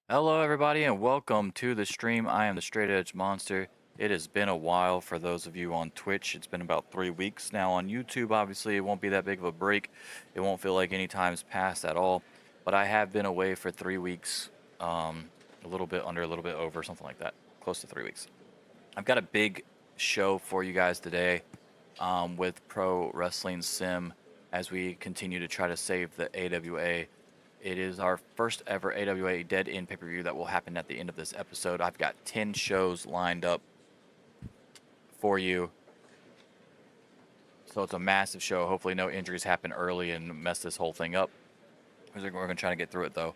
Hello, everybody, and welcome to the stream. I am the Straight Edge Monster. It has been a while for those of you on Twitch. It's been about 3 weeks now on YouTube. Obviously, it won't be that big of a break. It won't feel like any time's passed at all. But I have been away for 3 weeks, a little bit under, a little bit over, something like that, close to 3 weeks. I've got a big show for you guys today with Pro Wrestling Sim as we continue to try to save the AWA. It is our first ever AWA Dead-End pay-per-view that will happen at the end of this episode. I've got 10 shows lined up for you. So it's a massive show. Hopefully no injuries happen early and mess this whole thing up. We're going to try to get through it, though,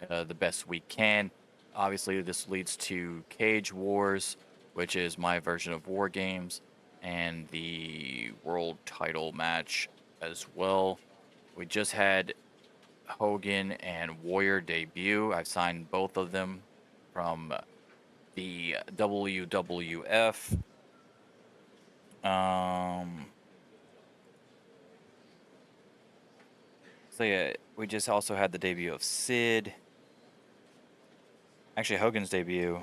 the best we can. Obviously, this leads to Cage Wars, which is my version of War Games, and the world title match as well. We just had Hogan and Warrior debut. I've signed both of them from the WWF. So yeah, we just also had the debut of Sid. Actually, Hogan's debut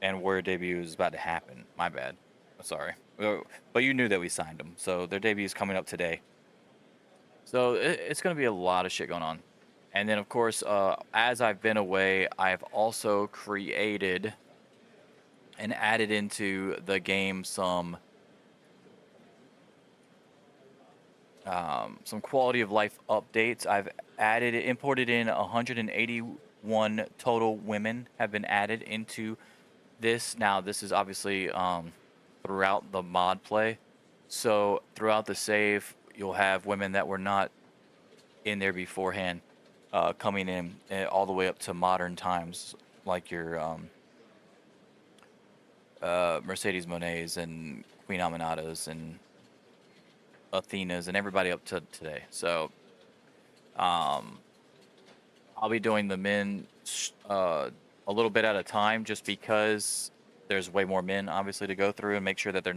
and Warrior debut is about to happen. My bad. Sorry. But you knew that we signed them. So their debut is coming up today. So it's going to be a lot of shit going on. And then, of course, as I've been away, I've also created and added into the game some quality of life updates. I've imported in 181 total women have been added into this. Now, this is obviously throughout the mod play. So throughout the save, you'll have women that were not in there beforehand coming in all the way up to modern times, like your Mercedes Monets and Queen Aminatas and Athenas and everybody up to today. So I'll be doing the men a little bit at a time, just because there's way more men obviously to go through and make sure that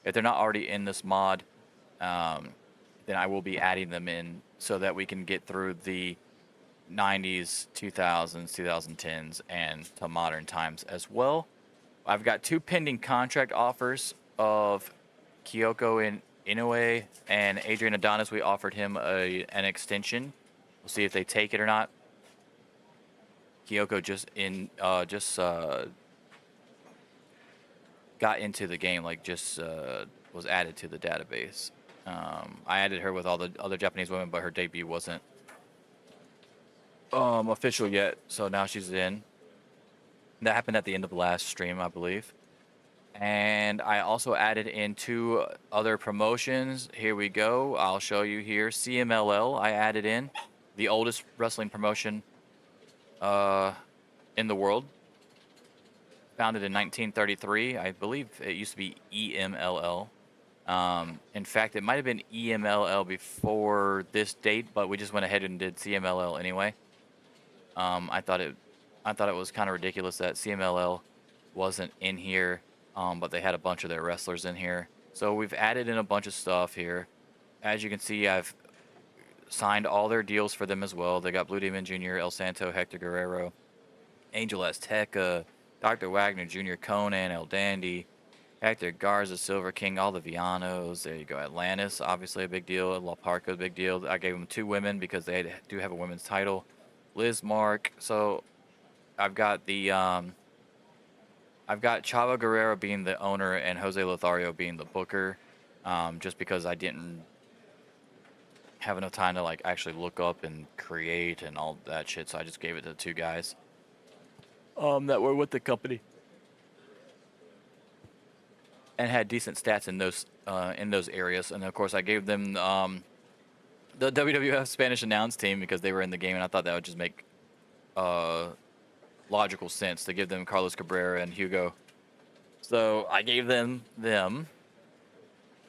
if they're not already in this mod, then I will be adding them in so that we can get through the 90s, 2000s, 2010s, and to modern times as well. I've got 2 pending contract offers of Kyoko and Inoue and Adrian Adonis. We offered him an extension. We'll see if they take it or not. Kyoko just got into the game, like was added to the database. I added her with all the other Japanese women, but her debut wasn't official yet, so now she's in. That happened at the end of the last stream, I believe. And I also added in 2 other promotions. Here we go. I'll show you here. CMLL I added in, the oldest wrestling promotion in the world. Founded in 1933. I believe it used to be EMLL. In fact, it might have been EMLL before this date, but we just went ahead and did CMLL anyway. I thought it was kind of ridiculous that CMLL wasn't in here, but they had a bunch of their wrestlers in here. So we've added in a bunch of stuff here. As you can see, I've signed all their deals for them as well. They got Blue Demon Jr., El Santo, Hector Guerrero, Angel Azteca, Dr. Wagner Jr., Conan, El Dandy, Hector Garza, Silver King, all the Villanos. There you go. Atlantis, obviously a big deal. La Parca, a big deal. I gave them 2 women because they do have a women's title. Liz Mark. So I've got Chava Guerrero being the owner and Jose Lothario being the booker, just because I didn't have enough time to like actually look up and create and all that shit. So I just gave it to 2 guys that were with the company and had decent stats in those areas. And of course, I gave them the WWF Spanish announce team because they were in the game, and I thought that would just make logical sense to give them Carlos Cabrera and Hugo. So I gave them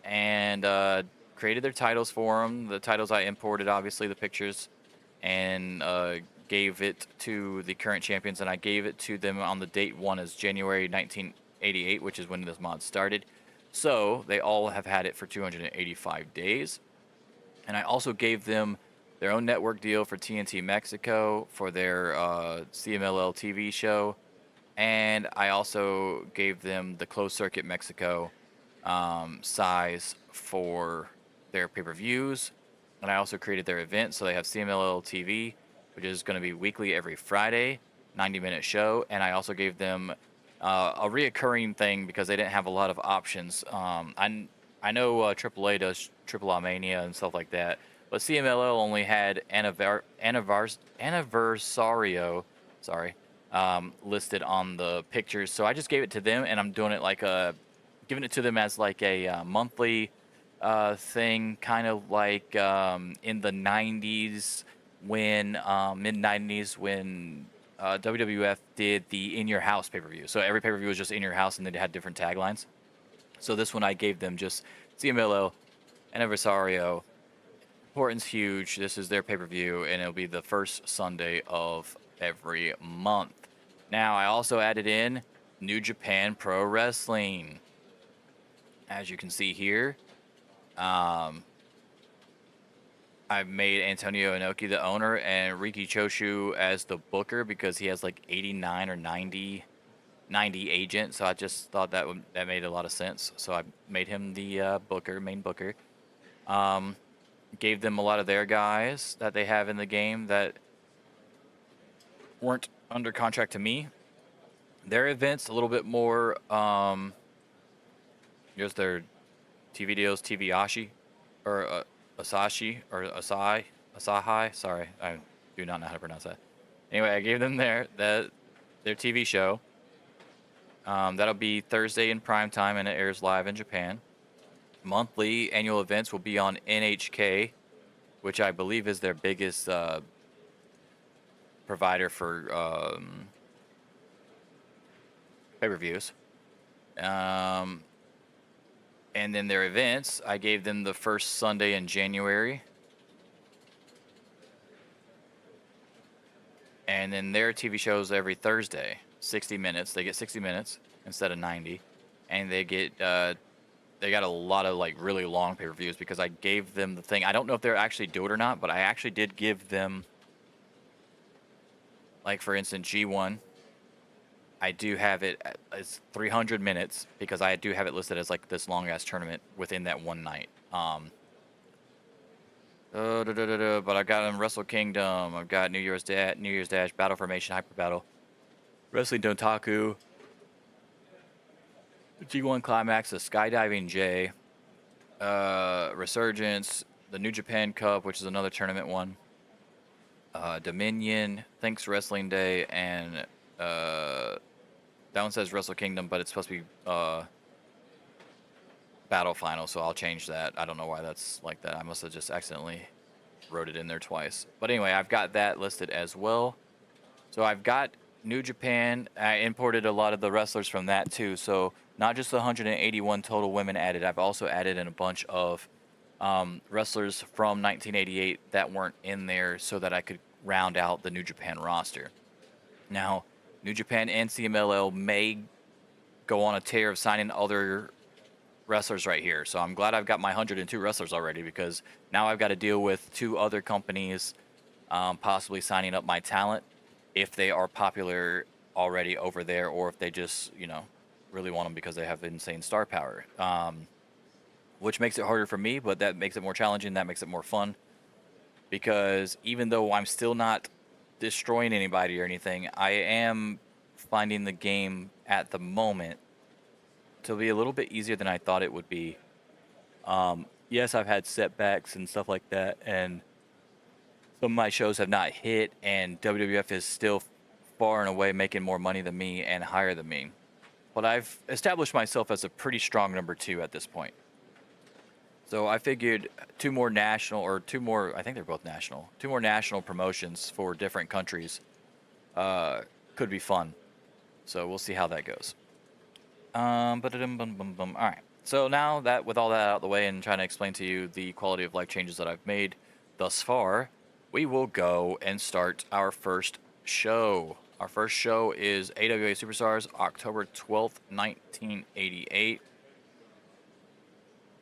and created their titles for them. The titles I imported, obviously, the pictures, and gave it to the current champions, and I gave it to them on the date 1 as January 1988, which is when this mod started. So they all have had it for 285 days. And I also gave them their own network deal for TNT Mexico for their CMLL TV show, and I also gave them the closed circuit Mexico size for their pay-per-views, and I also created their event. So they have CMLL TV, which is going to be weekly every Friday, 90-minute show, and I also gave them a reoccurring thing because they didn't have a lot of options. I know AAA does AAA Mania and stuff like that, but CMLL only had Anniversario, sorry, listed on the pictures. So I just gave it to them, and I'm doing it like giving it to them as like a monthly thing, kind of like in the 90s when mid 90s when WWF did the In Your House pay-per-view. So every pay-per-view was just in your house, and they had different taglines. So this one I gave them just CMLL, Anniversario. Orton's huge. This is their pay-per-view, and it'll be the first Sunday of every month. Now, I also added in New Japan Pro Wrestling. As you can see here, I've made Antonio Inoki the owner and Riki Choshu as the booker because he has like 89 or 90 agent. So I just thought that made a lot of sense. So I made him the main booker. Gave them a lot of their guys that they have in the game that weren't under contract to me. Their events a little bit more. Here's their TV deals, TVAshi, or Asahi. Sorry, I do not know how to pronounce that. Anyway, I gave them their TV show. That'll be Thursday in prime time, and it airs live in Japan. Monthly annual events will be on NHK, which I believe is their biggest provider for pay-per-views. And then their events, I gave them the first Sunday in January. And then their TV shows every Thursday, 60 minutes. They get 60 minutes instead of 90. And they get they got a lot of like really long pay-per-views because I gave them the thing. I don't know if they're actually do it or not, but I actually did give them, like for instance, G1. I do have it as 300 minutes because I do have it listed as like this long ass tournament within that one night. But I got them Wrestle Kingdom. I've got New Year's Dash, Battle Formation, Hyper Battle, Wrestling Dontaku, G1 Climax, the Skydiving J, Resurgence, the New Japan Cup, which is another tournament one, Dominion, Thanks Wrestling Day, and that one says Wrestle Kingdom, but it's supposed to be Battle Final, so I'll change that. I don't know why that's like that. I must have just accidentally wrote it in there twice. But anyway, I've got that listed as well. So I've got New Japan. I imported a lot of the wrestlers from that too. So not just the 181 total women added. I've also added in a bunch of wrestlers from 1988 that weren't in there so that I could round out the New Japan roster. Now, New Japan and CMLL may go on a tear of signing other wrestlers right here. So I'm glad I've got my 102 wrestlers already because now I've got to deal with 2 other companies possibly signing up my talent if they are popular already over there or if they just, really want them because they have insane star power. Which makes it harder for me, but that makes it more challenging. That makes it more fun because even though I'm still not destroying anybody or anything, I am finding the game at the moment to be a little bit easier than I thought it would be. Yes, I've had setbacks and stuff like that, and some of my shows have not hit, and WWF is still far and away making more money than me and higher than me. But I've established myself as a pretty strong number 2 at this point. So I figured 2 more national, I think they're both national, 2 more national promotions for different countries could be fun. So we'll see how that goes. All right. So now that with all that out of the way and trying to explain to you the quality of life changes that I've made thus far, we will go and start our first show. Our first show is AWA Superstars, October 12th, 1988.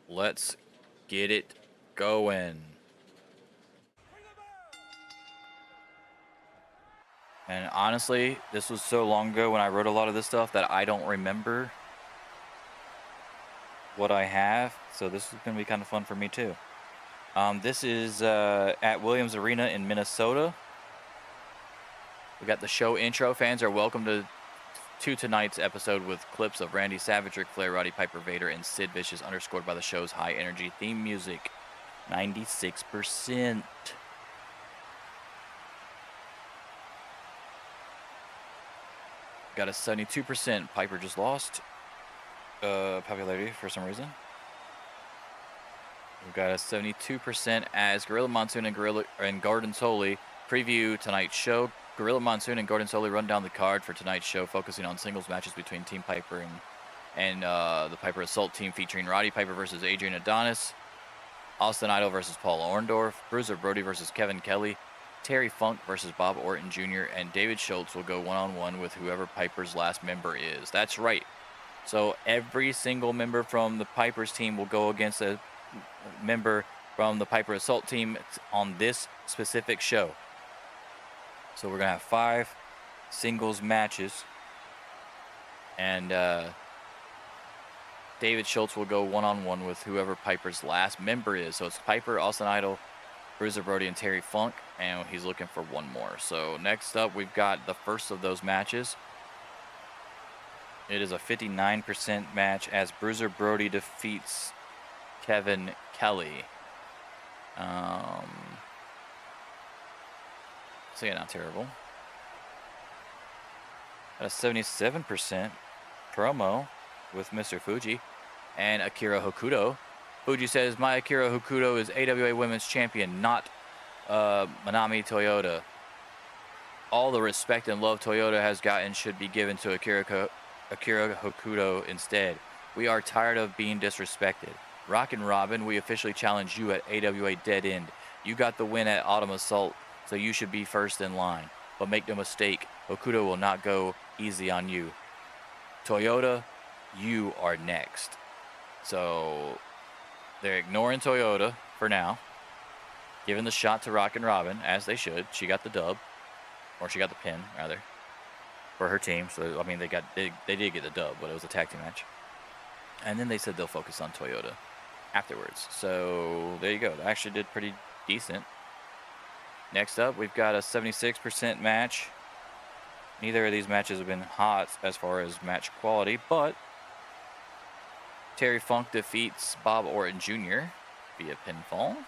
Let's get it going. And honestly, this was so long ago when I wrote a lot of this stuff that I don't remember what I have. So this is going to be kind of fun for me too. This is at Williams Arena in Minnesota. We got the show intro. Fans are welcome to tonight's episode with clips of Randy Savage, Ric Flair, Roddy Piper, Vader, and Sid Vicious, underscored by the show's high energy theme music. 96%. Got a 72%. Piper just lost popularity for some reason. We've got a 72% as Gorilla Monsoon and Gordon Tully preview tonight's show. Gorilla Monsoon and Gordon Tully run down the card for tonight's show, focusing on singles matches between Team Piper and the Piper Assault team, featuring Roddy Piper versus Adrian Adonis, Austin Idol versus Paul Orndorff, Bruiser Brody versus Kevin Kelly, Terry Funk versus Bob Orton Jr., and David Schultz will go one-on-one with whoever Piper's last member is. That's right. So every single member from the Piper's team will go against a member from the Piper Assault team on this specific show. So we're gonna have 5 singles matches, and David Schultz will go one-on-one with whoever Piper's last member is. So it's Piper, Austin Idol, Bruiser Brody, and Terry Funk, and he's looking for one more. So next up, we've got the first of those matches. It is a 59% match as Bruiser Brody defeats Kevin Kelly. So yeah, not terrible. Got a 77% promo with Mr. Fuji and Akira Hokuto. Fuji says, "My Akira Hokuto is AWA Women's Champion, not Manami Toyota. All the respect and love Toyota has gotten should be given to Akira Hokuto instead. We are tired of being disrespected. Rockin' Robin, we officially challenge you at AWA Dead-End. You got the win at Autumn Assault, so you should be first in line. But make no mistake, Hokuto will not go easy on you. Toyota, you are next." So they're ignoring Toyota for now, giving the shot to Rockin' Robin, as they should. She got the dub, or she got the pin, rather, for her team. So, I mean, they did get the dub, but it was a tag team match. And then they said they'll focus on Toyota afterwards. So there you go. They actually did pretty decent. Next up, we've got a 76% match. Neither of these matches have been hot as far as match quality, but Terry Funk defeats Bob Orton Jr. via pinfall.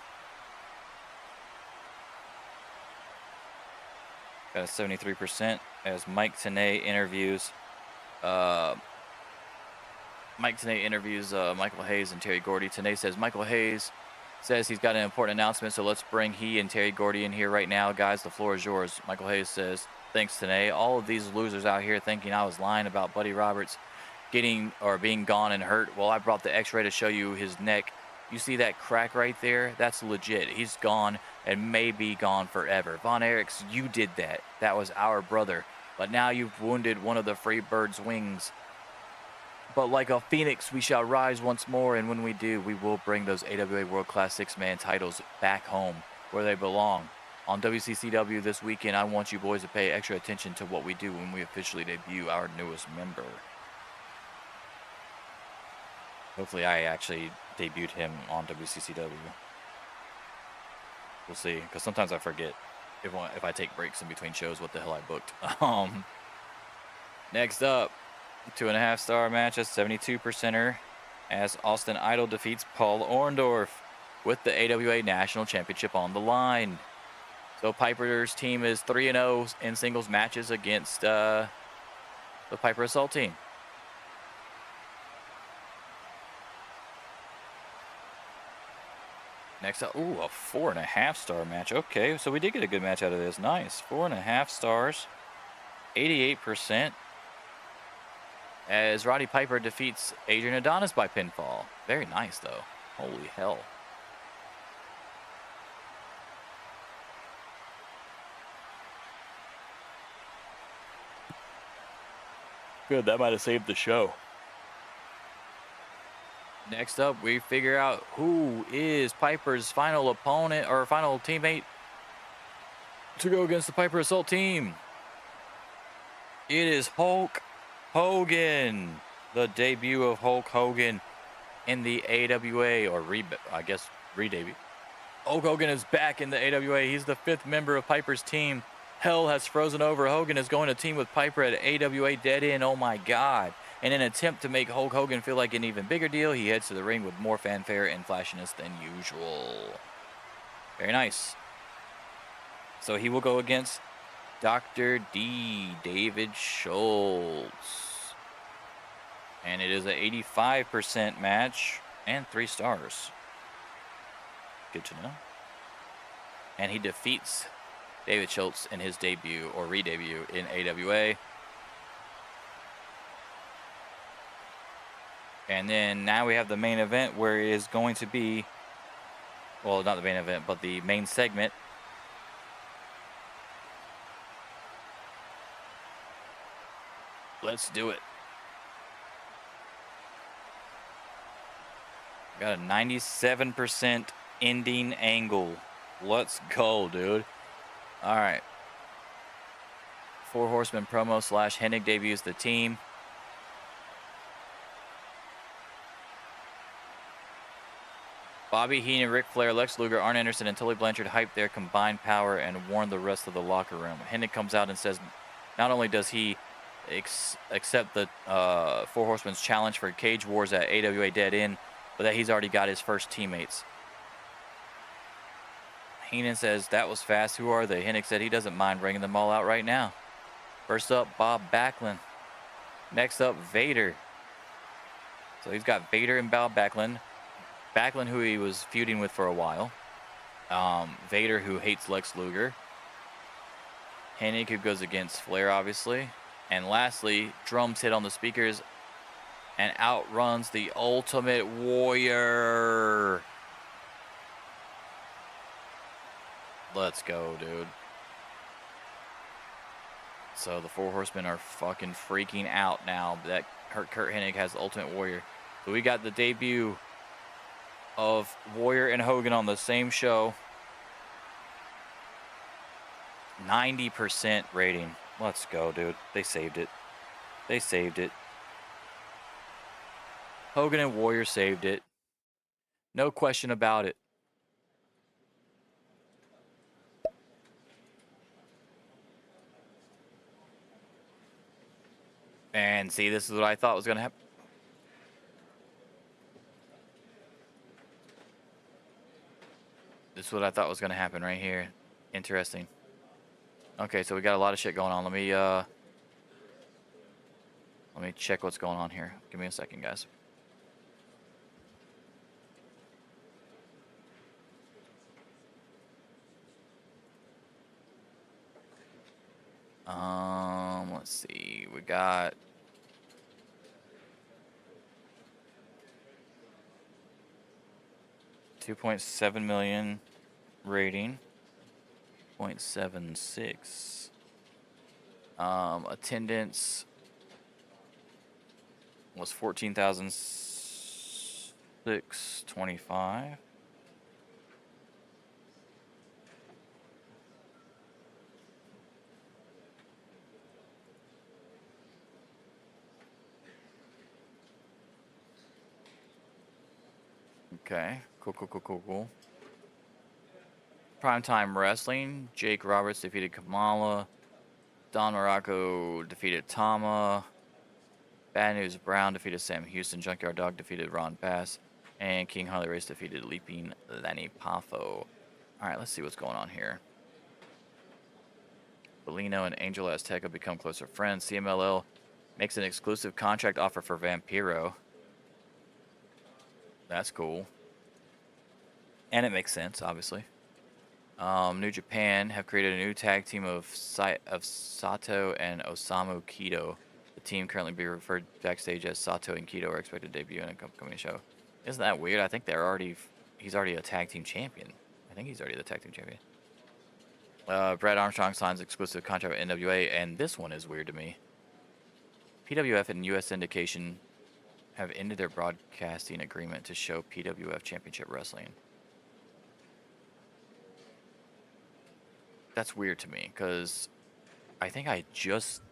Got a 73% as Mike Tenay interviews Michael Hayes and Terry Gordy. Tenay says, "Michael Hayes says he's got an important announcement, so let's bring he and Terry Gordy in here right now. Guys, the floor is yours." Michael Hayes says, "Thanks, Tenay. All of these losers out here thinking I was lying about Buddy Roberts being gone and hurt. Well, I brought the x-ray to show you his neck. You see that crack right there? That's legit. He's gone and may be gone forever. Von Erichs, you did that. That was our brother. But now you've wounded one of the Freebirds' wings. But like a phoenix, we shall rise once more, and when we do, we will bring those AWA World Class 6-man titles back home where they belong. On WCCW this weekend, I want you boys to pay extra attention to what we do when we officially debut our newest member." Hopefully I actually debuted him on WCCW. We'll see, because sometimes I forget if I take breaks in between shows what the hell I booked. Next up, 2.5-star match, a 72%er as Austin Idol defeats Paul Orndorff with the AWA National Championship on the line. So Piper's team is 3-0 in singles matches against the Piper Assault team. Next up, ooh, a 4.5-star match. Okay, so we did get a good match out of this. Nice. 4.5 stars, 88%. As Roddy Piper defeats Adrian Adonis by pinfall. Very nice, though. Holy hell. Good, that might have saved the show. Next up, we figure out who is Piper's final opponent or final teammate to go against the Piper Assault team. It is Hulk Hogan, the debut of Hulk Hogan in the AWA, or I guess re-debut. Hulk Hogan is back in the AWA. He's the 5th member of Piper's team. Hell has frozen over. Hogan is going to team with Piper at AWA Dead-End. Oh my God. In an attempt to make Hulk Hogan feel like an even bigger deal, he heads to the ring with more fanfare and flashiness than usual. Very nice. So he will go against Dr. D, David Schultz. And it is an 85% match and 3 stars. Good to know. And he defeats David Schultz in his debut or re-debut in AWA. And then now we have the main event where it is going to be, well, not the main event, but the main segment. Let's do it. Got a 97% ending angle. Let's go, dude. All right. 4 Horsemen promo / Hennig debuts the team. Bobby Heenan, Ric Flair, Lex Luger, Arn Anderson, and Tully Blanchard hyped their combined power and warned the rest of the locker room. Hennig comes out and says not only does he accept the 4 Horsemen's challenge for Cage Wars at AWA Dead-End, but that he's already got his first teammates. Heenan says, that was fast. Who are they? Hennig said he doesn't mind bringing them all out right now. First up, Bob Backlund. Next up, Vader. So he's got Vader and Bob Backlund. Backlund, who he was feuding with for a while. Vader, who hates Lex Luger. Hennig, who goes against Flair, obviously. And lastly, drums hit on the speakers and outruns the Ultimate Warrior. Let's go, dude. So the 4 Horsemen are fucking freaking out now that Curt Hennig has the Ultimate Warrior. So we got the debut of Warrior and Hogan on the same show. 90% rating. Let's go, dude. They saved it. They saved it. Hogan and Warrior saved it. No question about it. And see, this is what I thought was going to happen. This is what I thought was going to happen right here. Interesting. Okay, so we got a lot of shit going on. Let me check what's going on here. Give me a second, guys. Let's see. We got $2.7 million rating. 0.76. Attendance was 14,625. Okay, cool. Primetime Wrestling. Jake Roberts defeated Kamala. Don Morocco defeated Tama. Bad News Brown defeated Sam Houston. Junkyard Dog defeated Ron Bass. And King Harley Race defeated Leaping Lenny Poffo. Alright, let's see what's going on here. Bellino and Angel Azteca become closer friends. CMLL makes an exclusive contract offer for Vampiro. That's cool. And it makes sense, obviously. New Japan have created a new tag team of Sato and Osamu Kido. The team currently being referred backstage as Sato and Kido are expected to debut in a upcoming show. Isn't that weird? I think he's already a tag team champion. I think he's already the tag team champion. Brad Armstrong signs exclusive contract with NWA, and this one is weird to me. PWF and US Syndication have ended their broadcasting agreement to show PWF Championship Wrestling. That's weird to me, because I think I just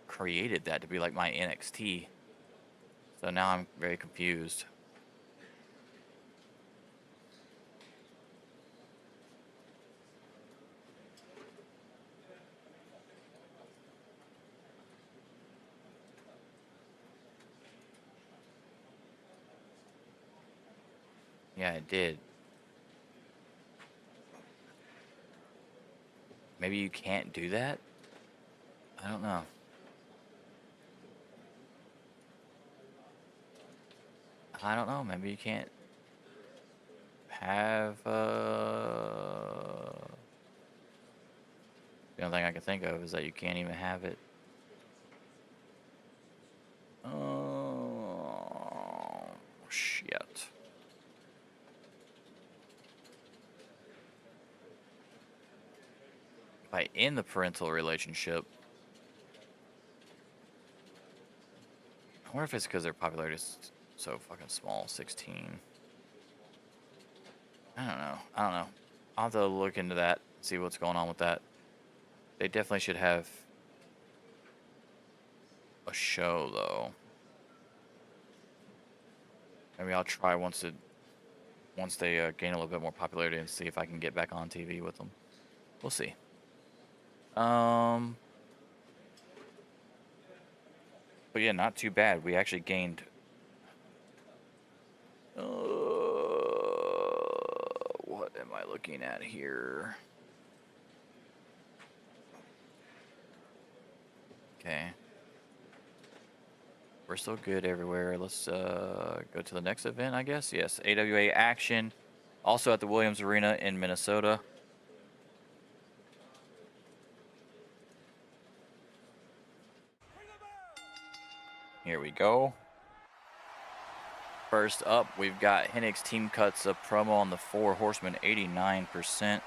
created that to be like my NXT. So now I'm very confused. Yeah, it did. Maybe you can't do that? I don't know. I don't know. Maybe you can't have, the only thing I can think of is that you can't even have it. Oh, shit. If I end the parental relationship, I wonder if it's because their popularity is so fucking small, 16. I don't know. I'll have to look into that, see what's going on with that. They definitely should have a show, though. Maybe I'll try once they gain a little bit more popularity and see if I can get back on TV with them. We'll see. But yeah, not too bad. We actually gained. What am I looking at here? Okay. We're still good everywhere. Let's go to the next event, I guess. Yes, AWA Action. Also at the Williams Arena in Minnesota. Here we go. First up, we've got Hennig's team cuts a promo on the 4 Horsemen, 89%.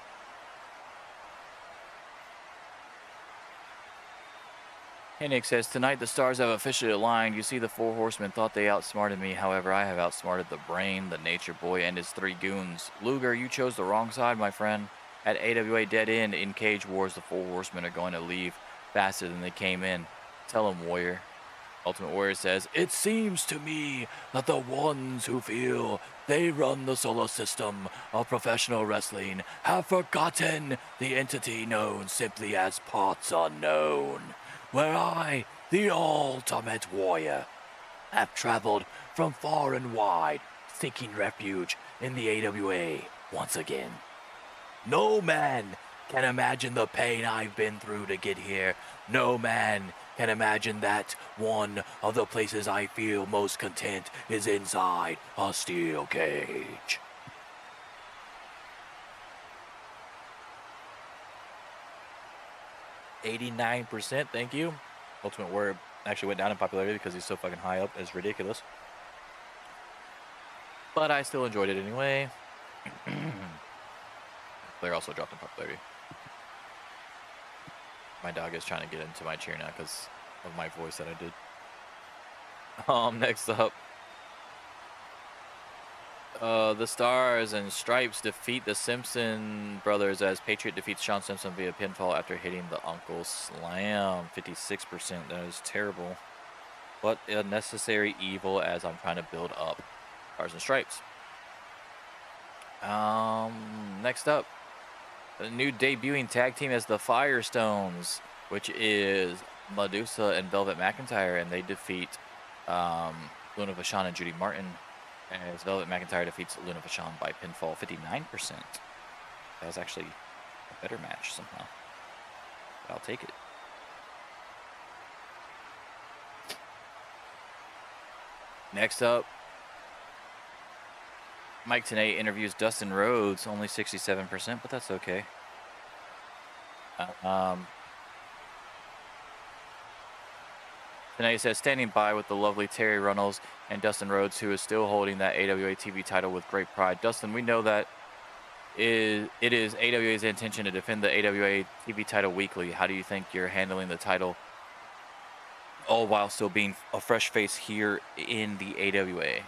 Hennig says, tonight the stars have officially aligned. You see, the 4 Horsemen thought they outsmarted me. However, I have outsmarted the Brain, the Nature Boy, and his 3 goons. Luger, you chose the wrong side, my friend. At AWA Dead-End in Cage Wars, the 4 Horsemen are going to leave faster than they came in. Tell him, Warrior. Ultimate Warrior says, it seems to me that the ones who feel they run the solar system of professional wrestling have forgotten the entity known simply as Parts Unknown, where I, the Ultimate Warrior, have traveled from far and wide, seeking refuge in the AWA once again. No man can imagine the pain I've been through to get here. No man can imagine that one of the places I feel most content is inside a steel cage. $89%, thank you. Ultimate Warrior actually went down in popularity because he's so fucking high up. It's ridiculous. But I still enjoyed it anyway. Flair also dropped in popularity. My dog is trying to get into my chair now because of my voice that I did. Next up. The Stars and Stripes defeat the Simpson brothers as Patriot defeats Sean Simpson via pinfall after hitting the Uncle Slam. 56%. That is terrible. But a necessary evil as I'm trying to build up Stars and Stripes. Next up. The new debuting tag team is the Firestones, which is Medusa and Velvet McIntyre, and they defeat Luna Vachon and Judy Martin, as Velvet McIntyre defeats Luna Vachon by pinfall, 59%. That was actually a better match somehow. But I'll take it. Next up, Mike Tenay interviews Dustin Rhodes, only 67%, but that's okay. Tenay says, standing by with the lovely Terry Runnels and Dustin Rhodes, who is still holding that AWA TV title with great pride. Dustin, we know that it is AWA's intention to defend the AWA TV title weekly. How do you think you're handling the title, all while still being a fresh face here in the AWA?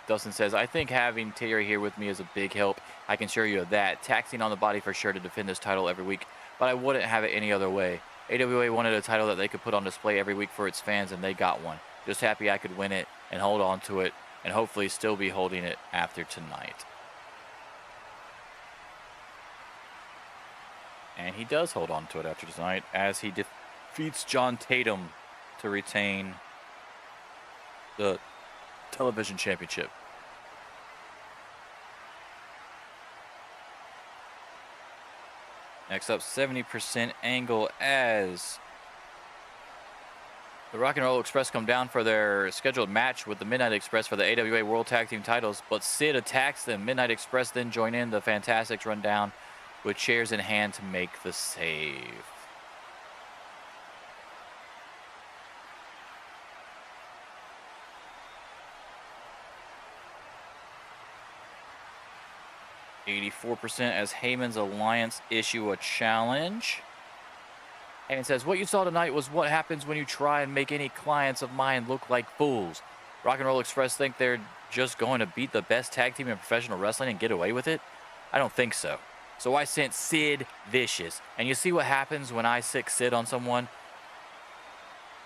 Dustin says, I think having Terry here with me is a big help. I can assure you of that. Taxing on the body for sure to defend this title every week, but I wouldn't have it any other way. AWA wanted a title that they could put on display every week for its fans, and they got one. Just happy I could win it and hold on to it, and hopefully still be holding it after tonight. And he does hold on to it after tonight as he defeats John Tatum to retain the television championship. Next up, 70% angle as the Rock and Roll Express come down for their scheduled match with the Midnight Express for the AWA World Tag Team titles, but Sid attacks them. Midnight Express then join in. The Fantastics run down with chairs in hand to make the save. $84% as Heyman's Alliance issue a challenge. Heyman says, what you saw tonight was what happens when you try and make any clients of mine look like fools. Rock and Roll Express think they're just going to beat the best tag team in professional wrestling and get away with it? I don't think so. So I sent Sid Vicious. And you see what happens when I sick Sid on someone?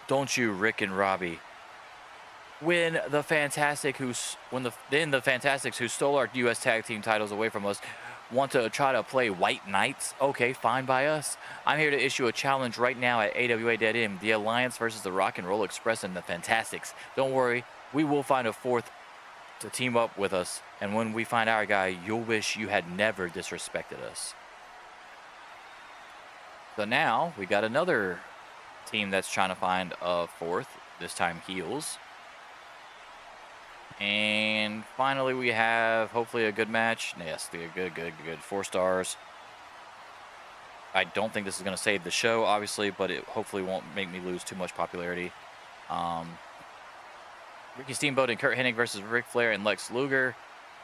Don't you, Rick and Robbie? When the Fantastics who stole our U.S. Tag Team titles away from us want to try to play White Knights, okay, fine by us. I'm here to issue a challenge right now at AWA Dead-End, the Alliance versus the Rock and Roll Express and the Fantastics. Don't worry, we will find a fourth to team up with us, and when we find our guy, you'll wish you had never disrespected us. So now we got another team that's trying to find a fourth, this time heels. And finally, we have hopefully a good match. Yes, good. 4 stars. I don't think this is going to save the show, obviously, but it hopefully won't make me lose too much popularity. Ricky Steamboat and Curt Hennig versus Ric Flair and Lex Luger.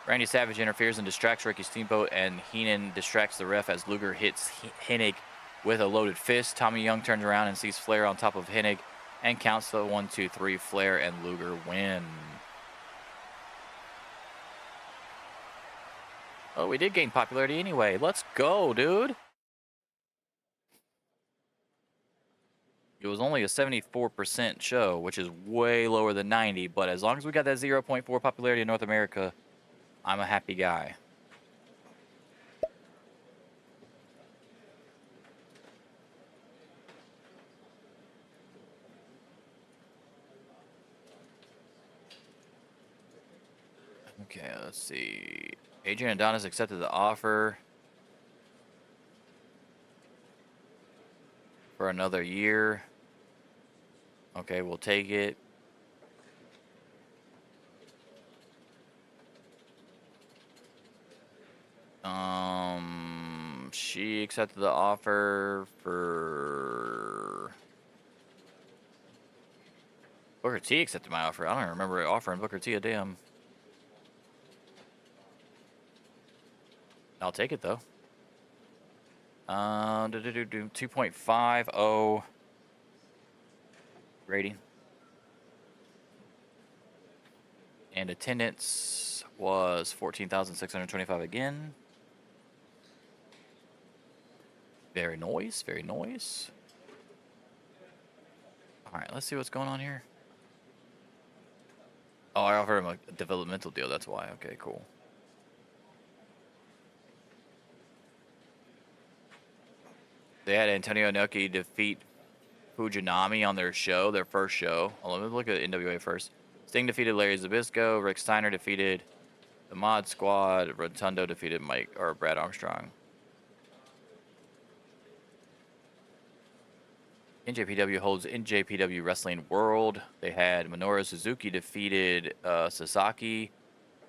Randy Savage interferes and distracts Ricky Steamboat, and Heenan distracts the ref as Luger hits Hennig with a loaded fist. Tommy Young turns around and sees Flair on top of Hennig and counts the 1, 2, 3. Flair and Luger win. Oh, we did gain popularity anyway. Let's go, dude. It was only a 74% show, which is way lower than 90, but as long as we got that 0.4 popularity in North America, I'm a happy guy. Okay, let's see. Adrian and Adonis accepted the offer for another year. Okay, we'll take it. She accepted the offer for Booker T accepted my offer. I don't remember offering Booker T a damn. I'll take it though. 2.50 rating. And attendance was 14,625 again. Very nice, very nice. All right, let's see what's going on here. Oh, I offered him a developmental deal, that's why. Okay, cool. They had Antonio Inoki defeat Fujinami on their show, their first show. Oh, let me look at NWA first. Sting defeated Larry Zbyszko. Rick Steiner defeated the Mod Squad. Rotundo defeated Brad Armstrong. NJPW holds NJPW Wrestling World. They had Minoru Suzuki defeated Sasaki.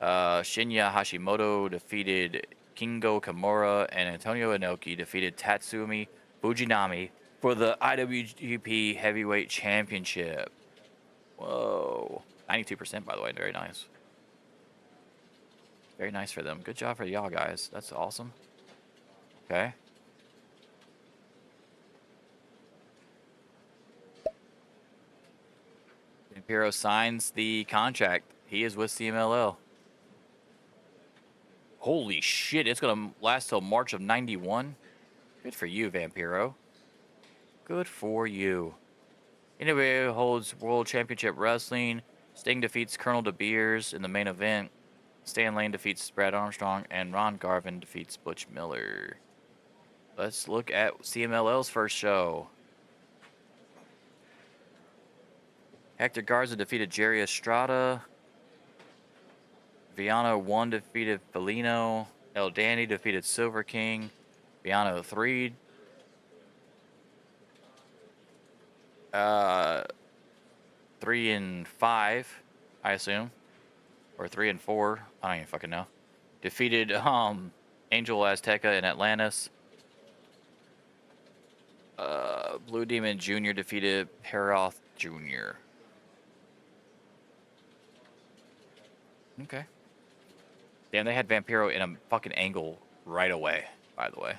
Shinya Hashimoto defeated Kingo Kimura. And Antonio Inoki defeated Tatsumi Fujinami for the IWGP Heavyweight Championship. Whoa. 92%, by the way. Very nice. Very nice for them. Good job for y'all guys. That's awesome. Okay. Vampiro signs the contract. He is with CMLL. Holy shit, it's going to last till March of 91. Good for you, Vampiro. Good for you. NWA holds World Championship Wrestling. Sting defeats Colonel De Beers in the main event. Stan Lane defeats Brad Armstrong, and Ron Garvin defeats Butch Miller. Let's look at CMLL's first show. Hector Garza defeated Jerry Estrada. Viano 1 defeated Felino. El Dandy defeated Silver King. Viano 3. 3 and 5, I assume. Or 3 and 4. I don't even fucking know. Defeated Angel Azteca and Atlantis. Blue Demon Jr. defeated Peroth Jr. Okay. Damn, they had Vampiro in a fucking angle right away, by the way.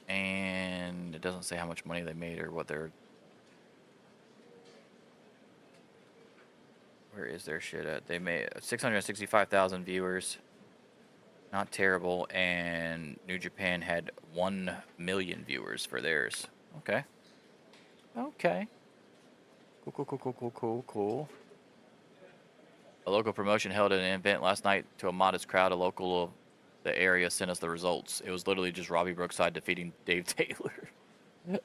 And it doesn't say how much money they made or what their... Where is their shit at? They made 665,000 viewers. Not terrible. And New Japan had 1 million viewers for theirs. Okay. Okay. Cool. A local promotion held an event last night to a modest crowd. A local of the area sent us the results. It was literally just Robbie Brookside defeating Dave Taylor.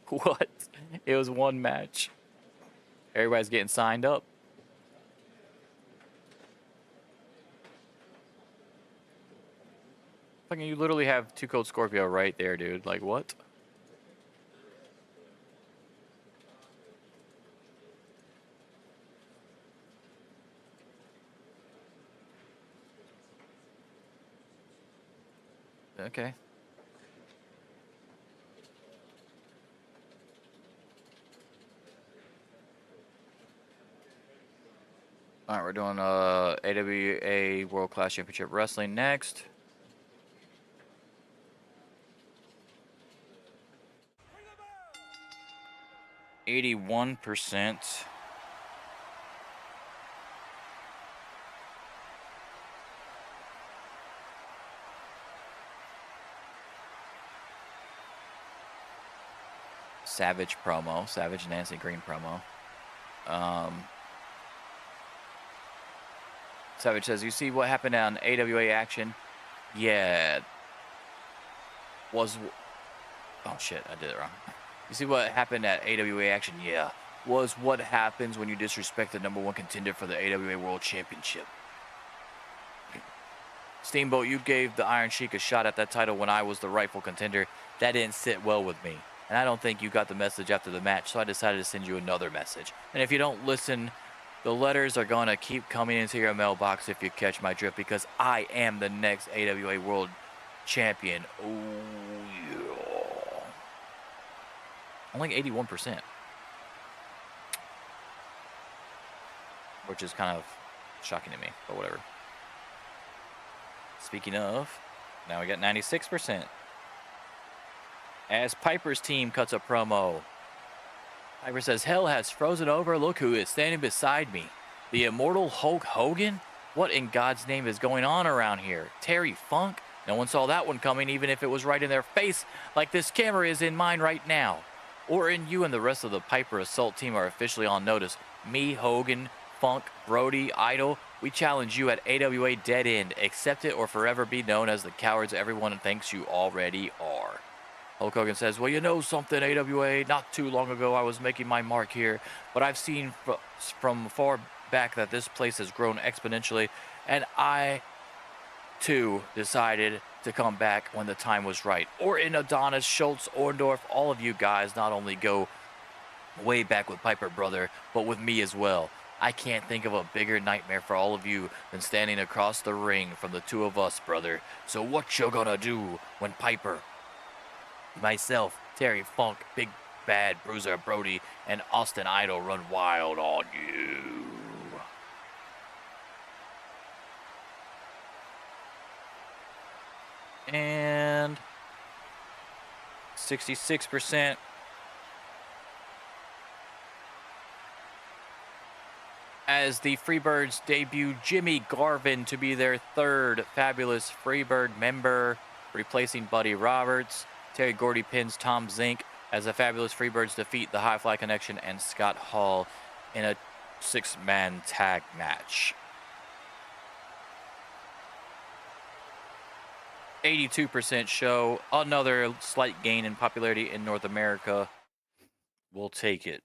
What? It was one match. Everybody's getting signed up. Fucking, you literally have Two Cold Scorpio right there, dude. Like, what? Okay. All right, we're doing AWA World Class Championship Wrestling next. %. Savage promo. Savage Nancy Green promo. Savage says, you see what happened on AWA Action? Yeah. Oh shit, I did it wrong. You see what happened at AWA Action? Yeah. Was what happens when you disrespect the #1 contender for the AWA World Championship. Steamboat, you gave the Iron Sheik a shot at that title when I was the rightful contender. That didn't sit well with me. And I don't think you got the message after the match, so I decided to send you another message. And if you don't listen, the letters are going to keep coming into your mailbox if you catch my drift, because I am the next AWA World Champion. Oh, yeah. Only 81%. Which is kind of shocking to me, but whatever. Speaking of, now we got 96%. As Piper's team cuts a promo, Piper says, hell has frozen over. Look who is standing beside me. The immortal Hulk Hogan? What in God's name is going on around here? Terry Funk? No one saw that one coming, even if it was right in their face, like this camera is in mine right now. Orton, you and the rest of the Piper Assault team are officially on notice. Me, Hogan, Funk, Brody, Idol, we challenge you at AWA Dead-End. Accept it or forever be known as the cowards everyone thinks you already are. Hulk Hogan says, well, you know something, AWA, not too long ago I was making my mark here, but I've seen from far back that this place has grown exponentially, and I, too, decided to come back when the time was right. Orton, Adonis, Schultz, Orndorff, all of you guys not only go way back with Piper, brother, but with me as well. I can't think of a bigger nightmare for all of you than standing across the ring from the two of us, brother. So what you gonna do when Piper, myself, Terry Funk, Big Bad Bruiser, Brody, and Austin Idol run wild on you? And 66%. As the Freebirds debut Jimmy Garvin to be their third fabulous Freebird member, replacing Buddy Roberts. Terry Gordy pins Tom Zink as the Fabulous Freebirds defeat the High Fly Connection and Scott Hall in a 6-man tag match. 82% show. Another slight gain in popularity in North America. We'll take it.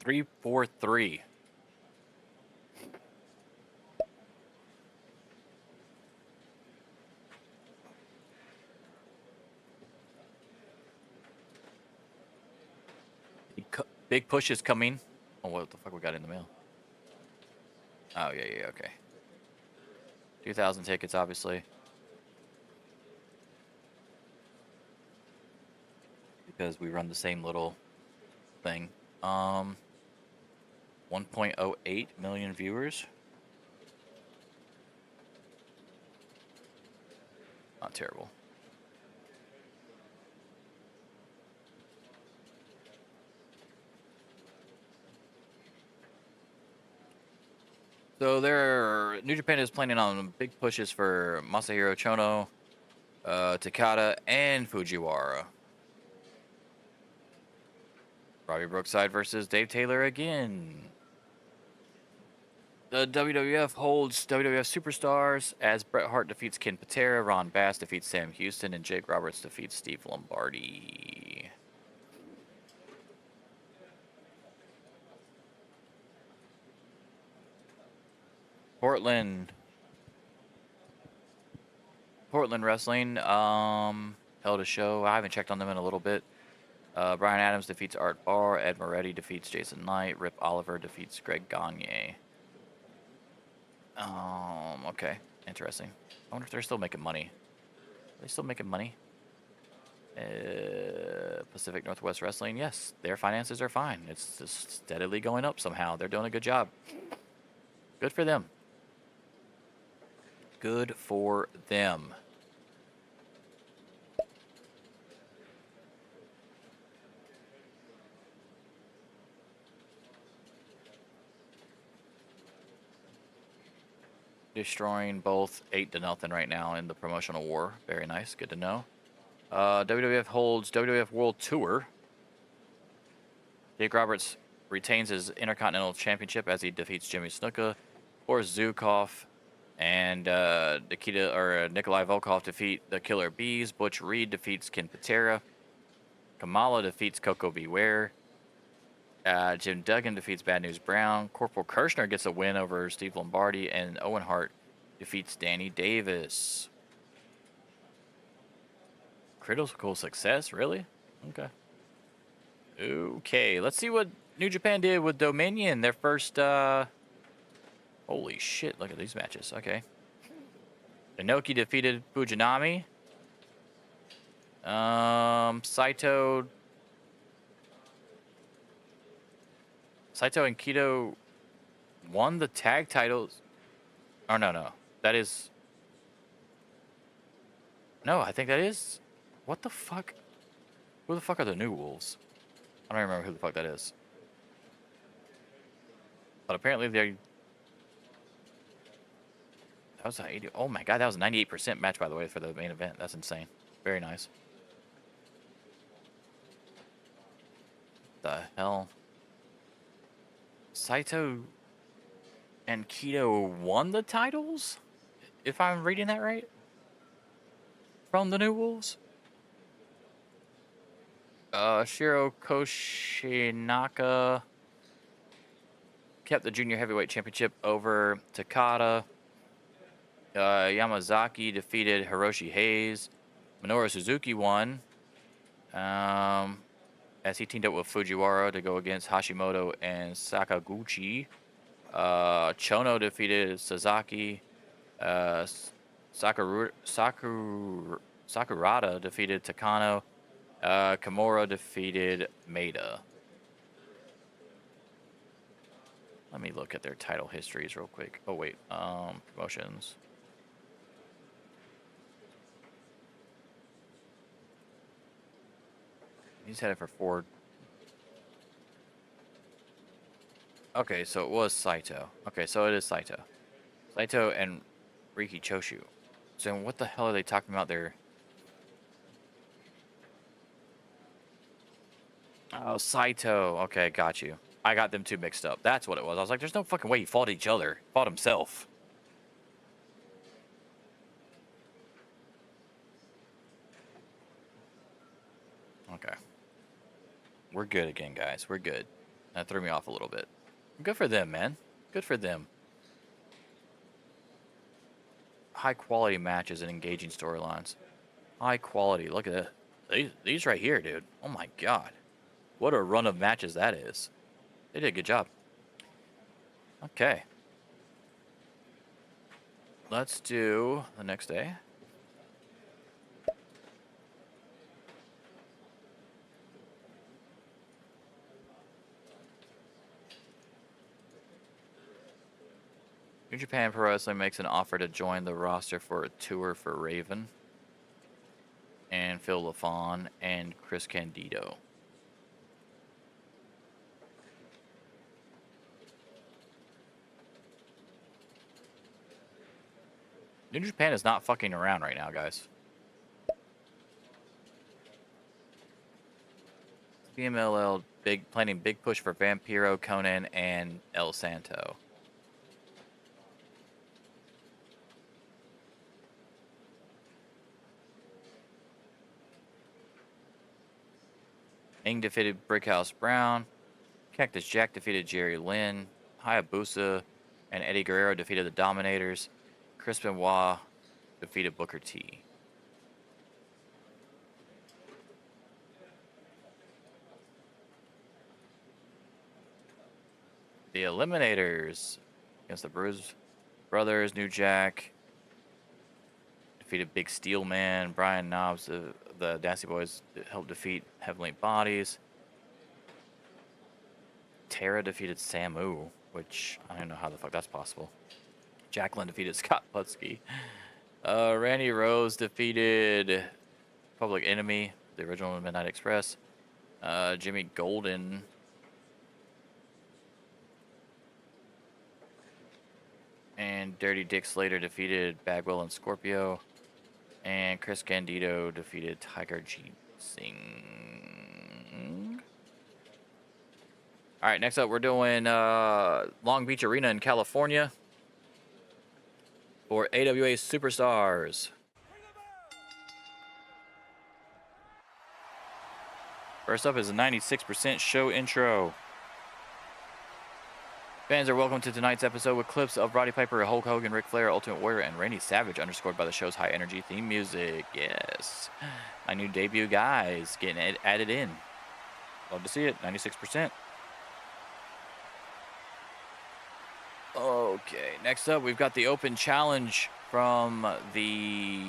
3-4-3. Big push is coming. Oh, what the fuck we got in the mail? Oh, yeah, okay. 2,000 tickets, obviously. Because we run the same little thing. 1.08 million viewers. Not terrible. So New Japan is planning on big pushes for Masahiro Chono, Takada, and Fujiwara. Robbie Brookside versus Dave Taylor again. The WWF holds WWF Superstars as Bret Hart defeats Ken Patera, Ron Bass defeats Sam Houston, and Jake Roberts defeats Steve Lombardi. Portland Wrestling held a show. I haven't checked on them in a little bit. Brian Adams defeats Art Barr. Ed Moretti defeats Jason Knight. Rip Oliver defeats Greg Gagne. Okay. Interesting. I wonder if they're still making money. Are they still making money? Pacific Northwest Wrestling, yes. Their finances are fine. It's just steadily going up somehow. They're doing a good job. Good for them. Good for them. Destroying both 8-0 right now in the promotional war. Very nice. Good to know. WWF holds WWF World Tour. Jake Roberts retains his Intercontinental Championship as he defeats Jimmy Snuka. Boris Zukov and Nikolai Volkov defeat the Killer Bees. Butch Reed defeats Ken Patera. Kamala defeats Coco Beware. Jim Duggan defeats Bad News Brown. Corporal Kirshner gets a win over Steve Lombardi. And Owen Hart defeats Danny Davis. Critical success? Really? Okay. Okay, let's see what New Japan did with Dominion. Their first, holy shit, look at these matches. Okay. Inoki defeated Fujinami. Saito and Kido won the tag titles. Oh, no. That is... No, I think that is... What the fuck? Who the fuck are the New Wolves? I don't remember who the fuck that is. But apparently they... That was an 80... Oh my god, that was a 98% match, by the way, for the main event. That's insane. Very nice. The hell? Saito and Kido won the titles? If I'm reading that right? From the New Wolves? Shiro Koshinaka kept the Junior Heavyweight Championship over Takada. Yamazaki defeated Hiroshi Hayes. Minoru Suzuki won. As he teamed up with Fujiwara to go against Hashimoto and Sakaguchi. Chono defeated Sasaki. Sakurada defeated Takano. Kimura defeated Maeda. Let me look at their title histories real quick. Oh, wait. Promotions. He's headed for 4. Okay, so it was Saito. Okay, so it is Saito. Saito and Riki Choshu. So what the hell are they talking about there? Oh, Saito. Okay, got you. I got them two mixed up. That's what it was. I was like, there's no fucking way he fought each other. He fought himself. Okay. We're good again, guys. We're good. That threw me off a little bit. Good for them, man. Good for them. High quality matches and engaging storylines. High quality. Look at that. These right here, dude. Oh my god. What a run of matches that is. They did a good job. Okay. Let's do the next day. New Japan Pro Wrestling makes an offer to join the roster for a tour for Raven and Phil LaFawn and Chris Candido. New Japan is not fucking around right now, guys. CMLL planning big push for Vampiro, Conan, and El Santo. Ing defeated Brickhouse Brown. Cactus Jack defeated Jerry Lynn. Hayabusa and Eddie Guerrero defeated the Dominators. Chris Benoit defeated Booker T. The Eliminators against the Bruiser Brothers, New Jack defeated Big Steel Man. Brian Knobs, the Dastey Boys helped defeat Heavenly Bodies. Tara defeated Samu, which I don't know how the fuck that's possible. Jacqueline defeated Scott Putski. Randy Rose defeated Public Enemy, the original Midnight Express. Jimmy Golden and Dirty Dick Slater defeated Bagwell and Scorpio. And Chris Candido defeated Tiger Jeet Singh. All right, next up, we're doing Long Beach Arena in California for AWA Superstars. First up is a 96% show intro. Fans are welcome to tonight's episode with clips of Roddy Piper, Hulk Hogan, Ric Flair, Ultimate Warrior, and Randy Savage, underscored by the show's high energy theme music. Yes, my new debut guys getting added in. Love to see it. 96%. Okay, next up, we've got the open challenge from the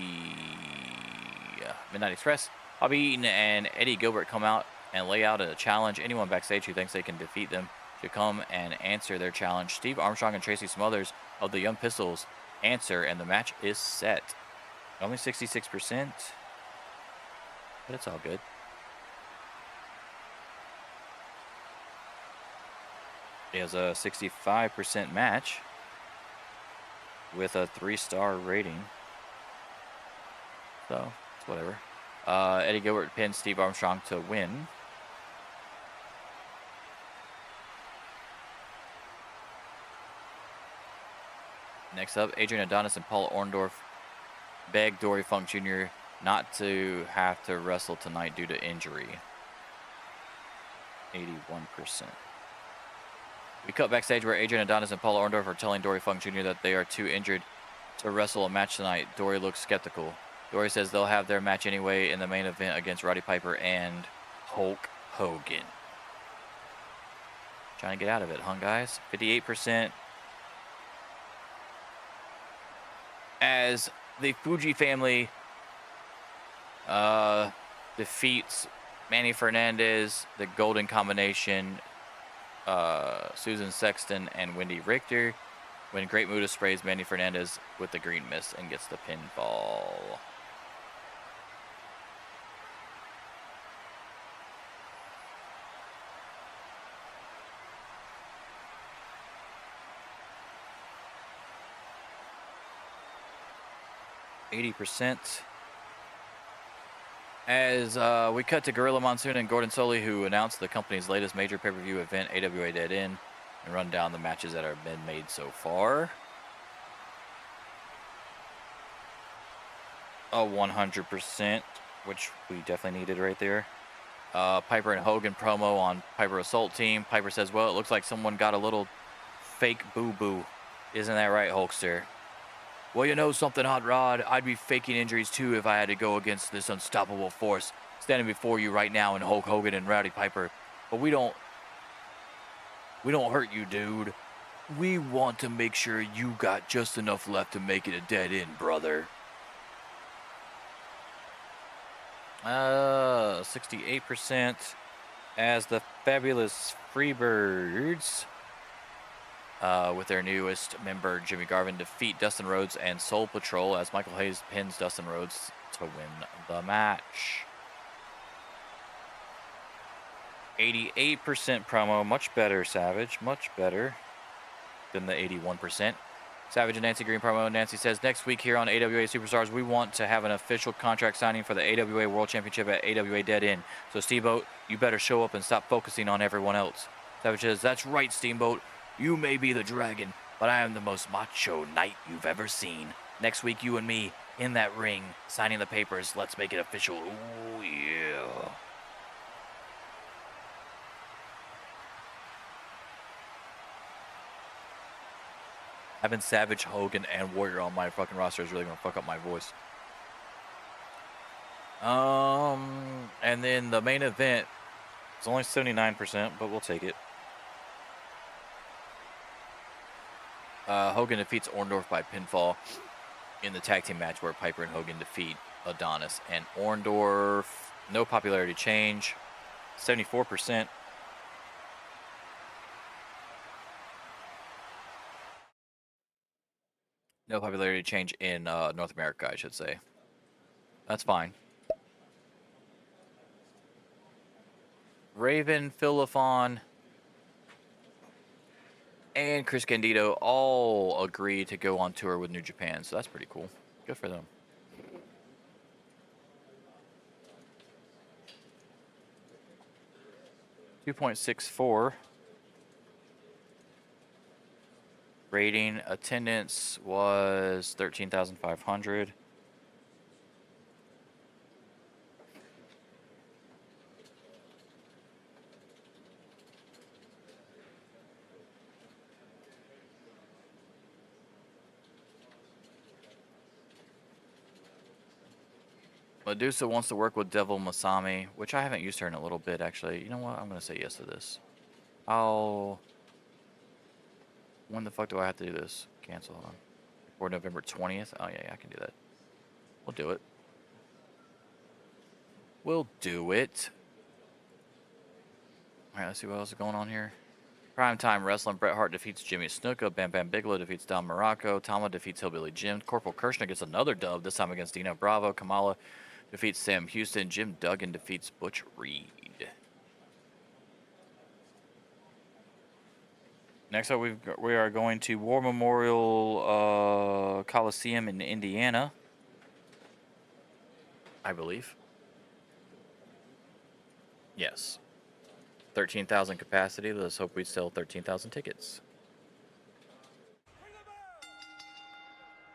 Midnight Express. Bobby Eaton and Eddie Gilbert come out and lay out a challenge. Anyone backstage who thinks they can defeat them should come and answer their challenge. Steve Armstrong and Tracy Smothers of the Young Pistols answer, and the match is set. Only 66%, but it's all good. It has a 65% match with a 3-star rating. So, it's whatever. Eddie Gilbert pinned Steve Armstrong to win. Next up, Adrian Adonis and Paul Orndorff begged Dory Funk Jr. not to have to wrestle tonight due to injury. 81%. We cut backstage where Adrian Adonis and Paul Orndorff are telling Dory Funk Jr. that they are too injured to wrestle a match tonight. Dory looks skeptical. Dory says they'll have their match anyway in the main event against Roddy Piper and Hulk Hogan. Trying to get out of it, huh, guys? 58%. As the Fuji family defeats Manny Fernandez, the Golden Combination, Susan Sexton, and Wendy Richter, when Great Muta sprays Manny Fernandez with the green mist and gets the pinfall. 80%. As we cut to Gorilla Monsoon and Gordon Solie, who announced the company's latest major pay-per-view event, AWA Dead-End, and run down the matches that have been made so far. A 100%, which we definitely needed right there. Piper and Hogan promo on Piper Assault Team. Piper says, well, it looks like someone got a little fake boo-boo. Isn't that right, Hulkster? Well, you know something, Hot Rod? I'd be faking injuries too if I had to go against this unstoppable force standing before you right now in Hulk Hogan and Rowdy Piper. But we don't hurt you, dude. We want to make sure you got just enough left to make it a dead end, brother. 68% as the fabulous Freebirds, with their newest member Jimmy Garvin, defeat Dustin Rhodes and Soul Patrol as Michael Hayes pins Dustin Rhodes to win the match. 88% promo, much better, Savage, much better than the 81%. Savage and Nancy Green promo. Nancy says, next week here on AWA Superstars, we want to have an official contract signing for the AWA World Championship at AWA Dead-End. So, Steamboat, you better show up and stop focusing on everyone else. Savage says, that's right, Steamboat. You may be the dragon, but I am the most macho knight you've ever seen. Next week, you and me in that ring, signing the papers. Let's make it official. Ooh, yeah. Having Savage, Hogan, and Warrior on my fucking roster is really gonna fuck up my voice. And then the main event, it's only 79%, but we'll take it. Hogan defeats Orndorff by pinfall in the tag team match where Piper and Hogan defeat Adonis and Orndorff. No popularity change, 74%. No popularity change in North America, I should say. That's fine. Raven, Philifon, and Chris Candido all agreed to go on tour with New Japan, so that's pretty cool. Good for them. .64. Rating, attendance was 13,500. Medusa wants to work with Devil Masami, which I haven't used her in a little bit, actually. You know what? I'm going to say yes to this. When the fuck do I have to do this? Cancel, hold on. Or November 20th? Oh, yeah, I can do that. We'll do it. We'll do it. Alright, let's see what else is going on here. Primetime Wrestling, Bret Hart defeats Jimmy Snuka. Bam Bam Bigelow defeats Don Morocco. Tama defeats Hillbilly Jim. Corporal Kirshner gets another dub, this time against Dino Bravo. Kamala defeats Sam Houston. Jim Duggan defeats Butch Reed. Next up, we are going to War Memorial Coliseum in Indiana, I believe. Yes. 13,000 capacity. Let's hope we sell 13,000 tickets.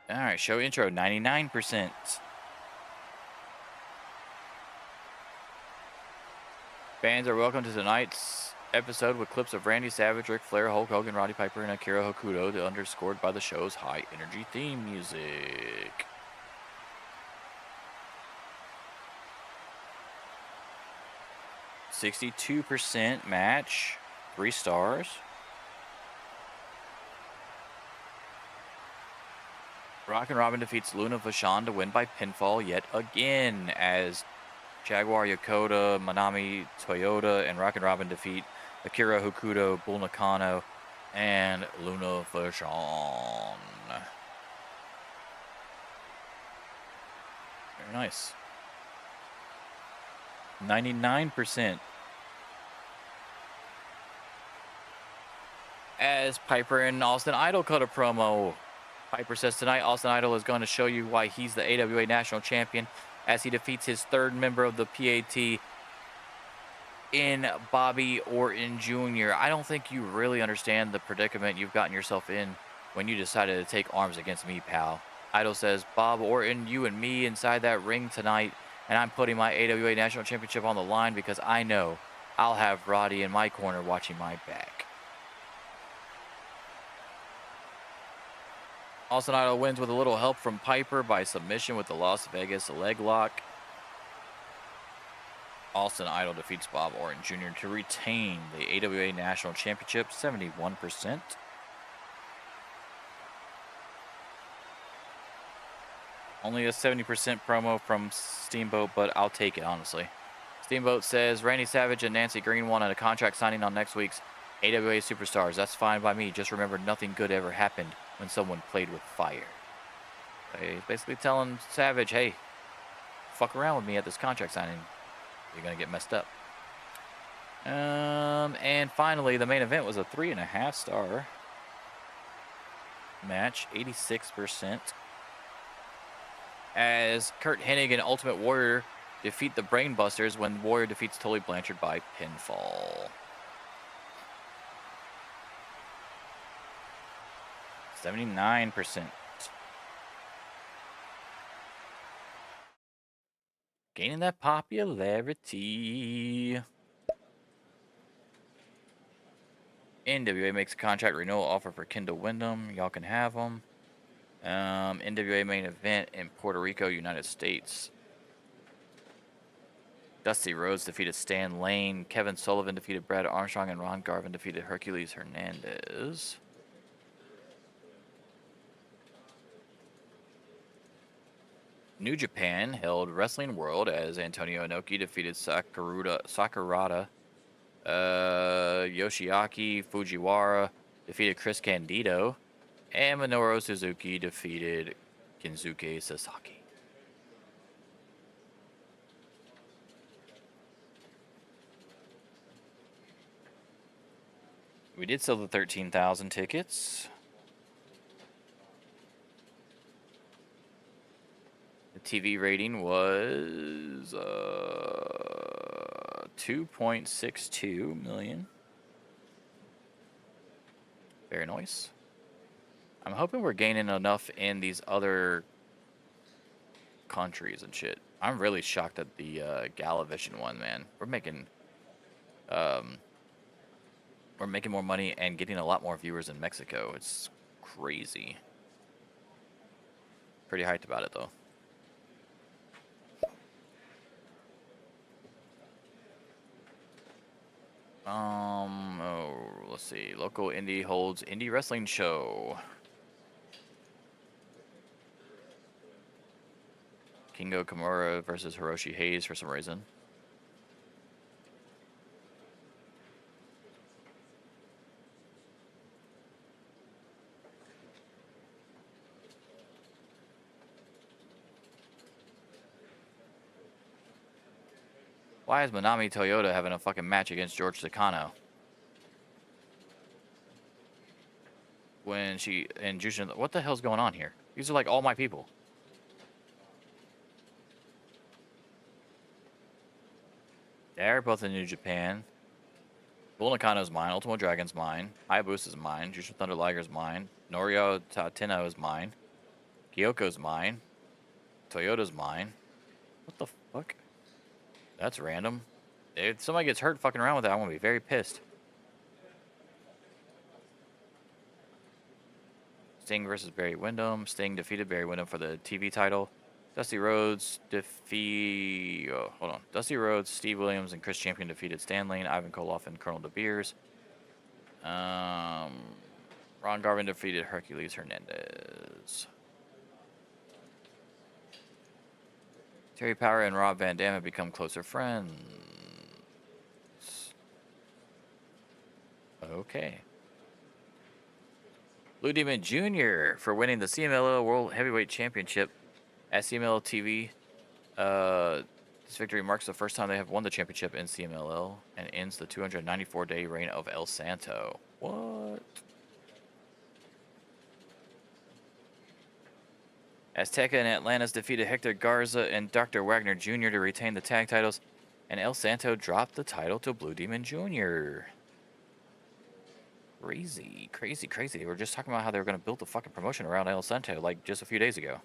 All right, show intro, 99%. Fans are welcome to tonight's episode with clips of Randy Savage, Ric Flair, Hulk Hogan, Roddy Piper, and Akira Hokuto, underscored by the show's high energy theme music. .62% match, 3 stars. Rockin' Robin defeats Luna Vachon to win by pinfall yet again, as Jaguar Yokota, Manami Toyota, and Rockin' Robin defeat Akira Hokuto, Bull Nakano, and Luna Vachon. Very nice. 99%. As Piper and Austin Idol cut a promo Piper says tonight Austin Idol is going to show you why he's the AWA National Champion as he defeats his third member of the PAT in Bobby Orton Jr. I don't think you really understand the predicament you've gotten yourself in when you decided to take arms against me, pal. Idol says, Bob Orton, you and me inside that ring tonight, and I'm putting my AWA National Championship on the line because I know I'll have Roddy in my corner watching my back. Austin Idol wins with a little help from Piper by submission with the Las Vegas leg lock. Austin Idol defeats Bob Orton Jr. to retain the AWA National Championship, 71%. Only a 70% promo from Steamboat, but I'll take it, honestly. Steamboat says, Randy Savage and Nancy Green wanted a contract signing on next week's AWA Superstars. That's fine by me. Just remember, nothing good ever happened when someone played with fire. He's basically telling Savage, hey, fuck around with me at this contract signing. You're going to get messed up. And finally, the main event was a 3.5 star match, 86%. As Curt, Hennig, and Ultimate Warrior defeat the Brainbusters when Warrior defeats Tully Blanchard by pinfall. 79%. Gaining that popularity. NWA makes a contract renewal offer for Kendall Windham. Y'all can have them. NWA main event in Puerto Rico, United States. Dusty Rhodes defeated Stan Lane. Kevin Sullivan defeated Brad Armstrong. And Ron Garvin defeated Hercules Hernandez. New Japan held Wrestling World as Antonio Inoki defeated Sakurada. Yoshiaki Fujiwara defeated Chris Candido. And Minoru Suzuki defeated Kinsuke Sasaki. We did sell the 13,000 tickets. The TV rating was 2.62 million. Very nice. I'm hoping we're gaining enough in these other countries and shit. I'm really shocked at the Galavision one, man. We're making more money and getting a lot more viewers in Mexico. It's crazy. Pretty hyped about it, though. Let's see. Local indie holds indie wrestling show. Kingo Kimura versus Hiroshi Hayes for some reason. Why is Manami Toyota having a fucking match against George Takano? When she and Jushin, what the hell's going on here? These are like all my people. They're both in New Japan. Bull Nakano's mine. Ultimo Dragon's mine. Hayabusa's mine. Jushin Thunder Liger's mine. Norio Tateno is mine. Kyoko's mine. Toyota's mine. What the fuck? That's random. If somebody gets hurt fucking around with that, I'm gonna be very pissed. Sting versus Barry Windham. Sting defeated Barry Windham for the TV title. Dusty Rhodes Dusty Rhodes, Steve Williams, and Chris Champion defeated Stan Lane, Ivan Koloff, and Colonel De Beers. Ron Garvin defeated Hercules Hernandez. Terry Power and Rob Van Dam have become closer friends. Okay. Blue Demon Jr. for winning the CMLL World Heavyweight Championship at CMLL TV. This victory marks the first time they have won the championship in CMLL and ends the 294-day reign of El Santo. What? Azteca and Atlantis defeated Hector Garza and Dr. Wagner Jr. to retain the tag titles, and El Santo dropped the title to Blue Demon Jr. Crazy, crazy, crazy. They were just talking about how they were going to build the fucking promotion around El Santo like just a few days ago.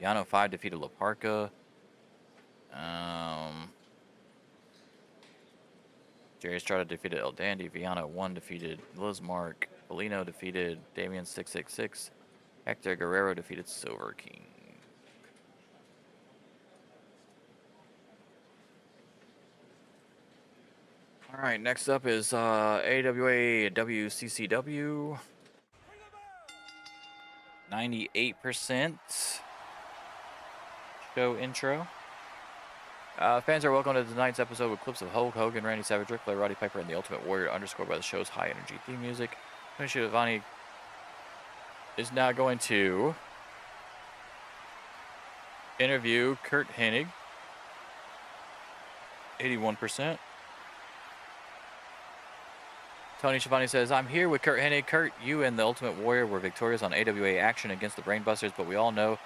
Yano 5 defeated La Parca. Jerry Estrada defeated El Dandy. Viano 1 defeated Lizmark. Polino defeated Damian 666. Hector Guerrero defeated Silver King. All right, next up is AWA WCCW. 98% show intro. Fans are welcome to tonight's episode with clips of Hulk Hogan, Randy Savage, Ric Flair, Roddy Piper, and the Ultimate Warrior, underscored by the show's high energy theme music. Tony Schiavone is now going to interview Curt Hennig. 81%. Tony Schiavone says, I'm here with Curt Hennig. Curt, you and the Ultimate Warrior were victorious on AWA Action against the Brainbusters, but we all know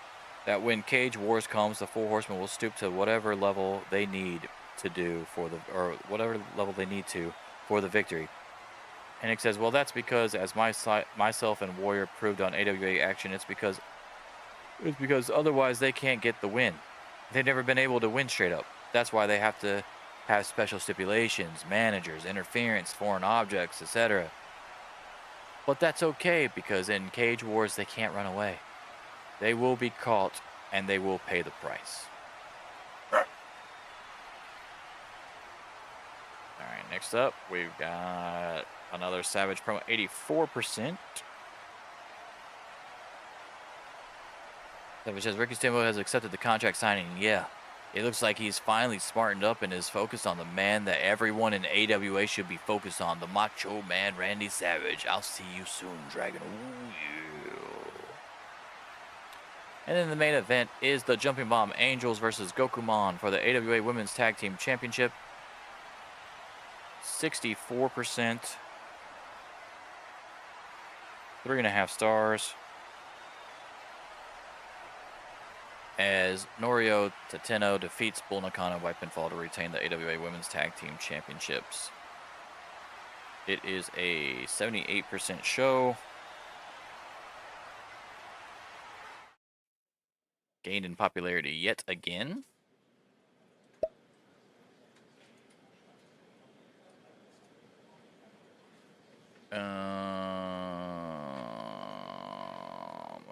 that when Cage Wars comes, the Four Horsemen will stoop to whatever level they need to do for the, or whatever level they need to for the victory. Hennig says, well, that's because, as myself and Warrior proved on AWA Action, it's because otherwise they can't get the win. They've never been able to win straight up. That's why they have to have special stipulations, managers, interference, foreign objects, etc. But that's okay, because in Cage Wars they can't run away. They will be caught, and they will pay the price. Alright, next up, we've got another Savage promo, 84%. Savage says, Ricky Steamboat has accepted the contract signing. Yeah, it looks like he's finally smartened up and is focused on the man that everyone in AWA should be focused on, the Macho Man Randy Savage. I'll see you soon, Dragon. Ooh, yeah. And then the main event is the Jumping Bomb Angels versus Gokumon for the AWA Women's Tag Team Championship. 64%. 3.5 stars. As Norio Tateno defeats Bull Nakano by pinfall to retain the AWA Women's Tag Team Championships. It is a 78% show. Gained in popularity yet again.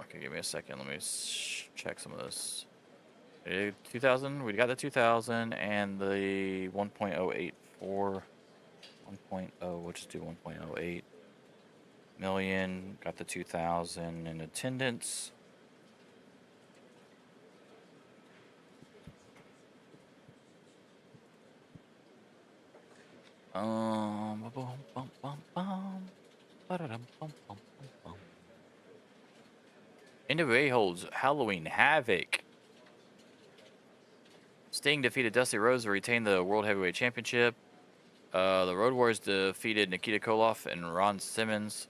Okay, give me a second. Let me check some of this. 2000, we got the 2000 and the 1.084. 1.0, we'll just do 1.08 million. Got the 2000 in attendance. NWA holds Halloween Havoc. Sting defeated Dusty Rhodes to retain the World Heavyweight Championship. The Road Warriors defeated Nikita Koloff and Ron Simmons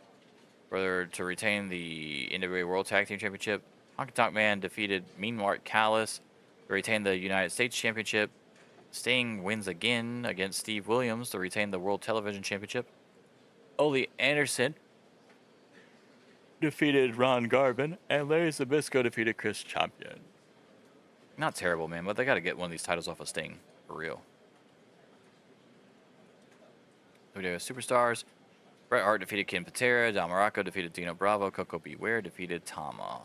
to retain the NWA World Tag Team Championship. Honky Tonk Man defeated Mean Mark Callis to retain the United States Championship. Sting wins again against Steve Williams to retain the World Television Championship. Ole Anderson defeated Ron Garvin, and Larry Zbyszko defeated Chris Champion. Not terrible, man, but they got to get one of these titles off of Sting, for real. We do Superstars. Bret Hart defeated Ken Patera. Don Morocco defeated Dino Bravo. Coco Beware defeated Tama.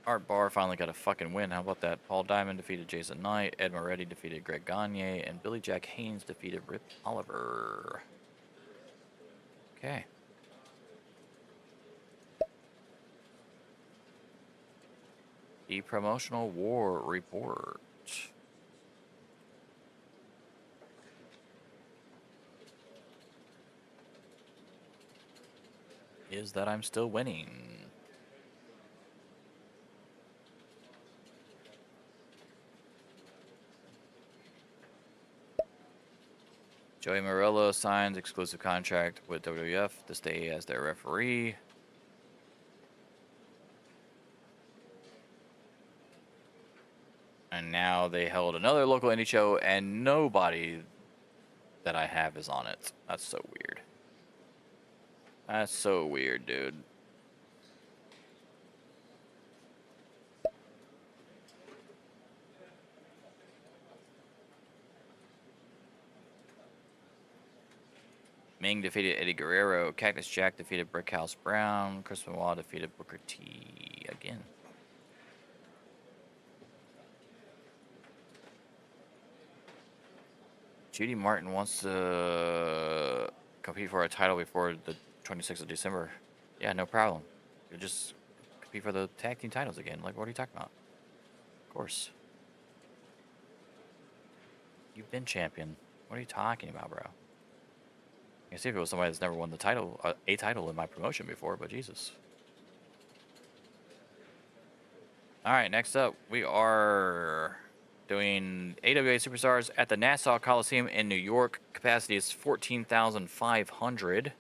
Art Barr finally got a fucking win. How about that? Paul Diamond defeated Jason Knight. Ed Moretti defeated Greg Gagne. And Billy Jack Haynes defeated Rip Oliver. Okay. The Promotional War Report. Is that I'm still winning. Joey Morello signs exclusive contract with WWF to stay as their referee. And now they held another local indie show, and nobody that I have is on it. That's so weird. That's so weird, dude. Ming defeated Eddie Guerrero. Cactus Jack defeated Brickhouse Brown. Chris Benoit defeated Booker T again. Judy Martin wants to compete for a title before the 26th of December. Yeah, no problem. You'll just compete for the tag team titles again. Like, what are you talking about? Of course. You've been champion. What are you talking about, bro? I can see if it was somebody that's never won the title, a title in my promotion before, but Jesus. All right, next up, we are doing AWA Superstars at the Nassau Coliseum in New York. Capacity is 14,500.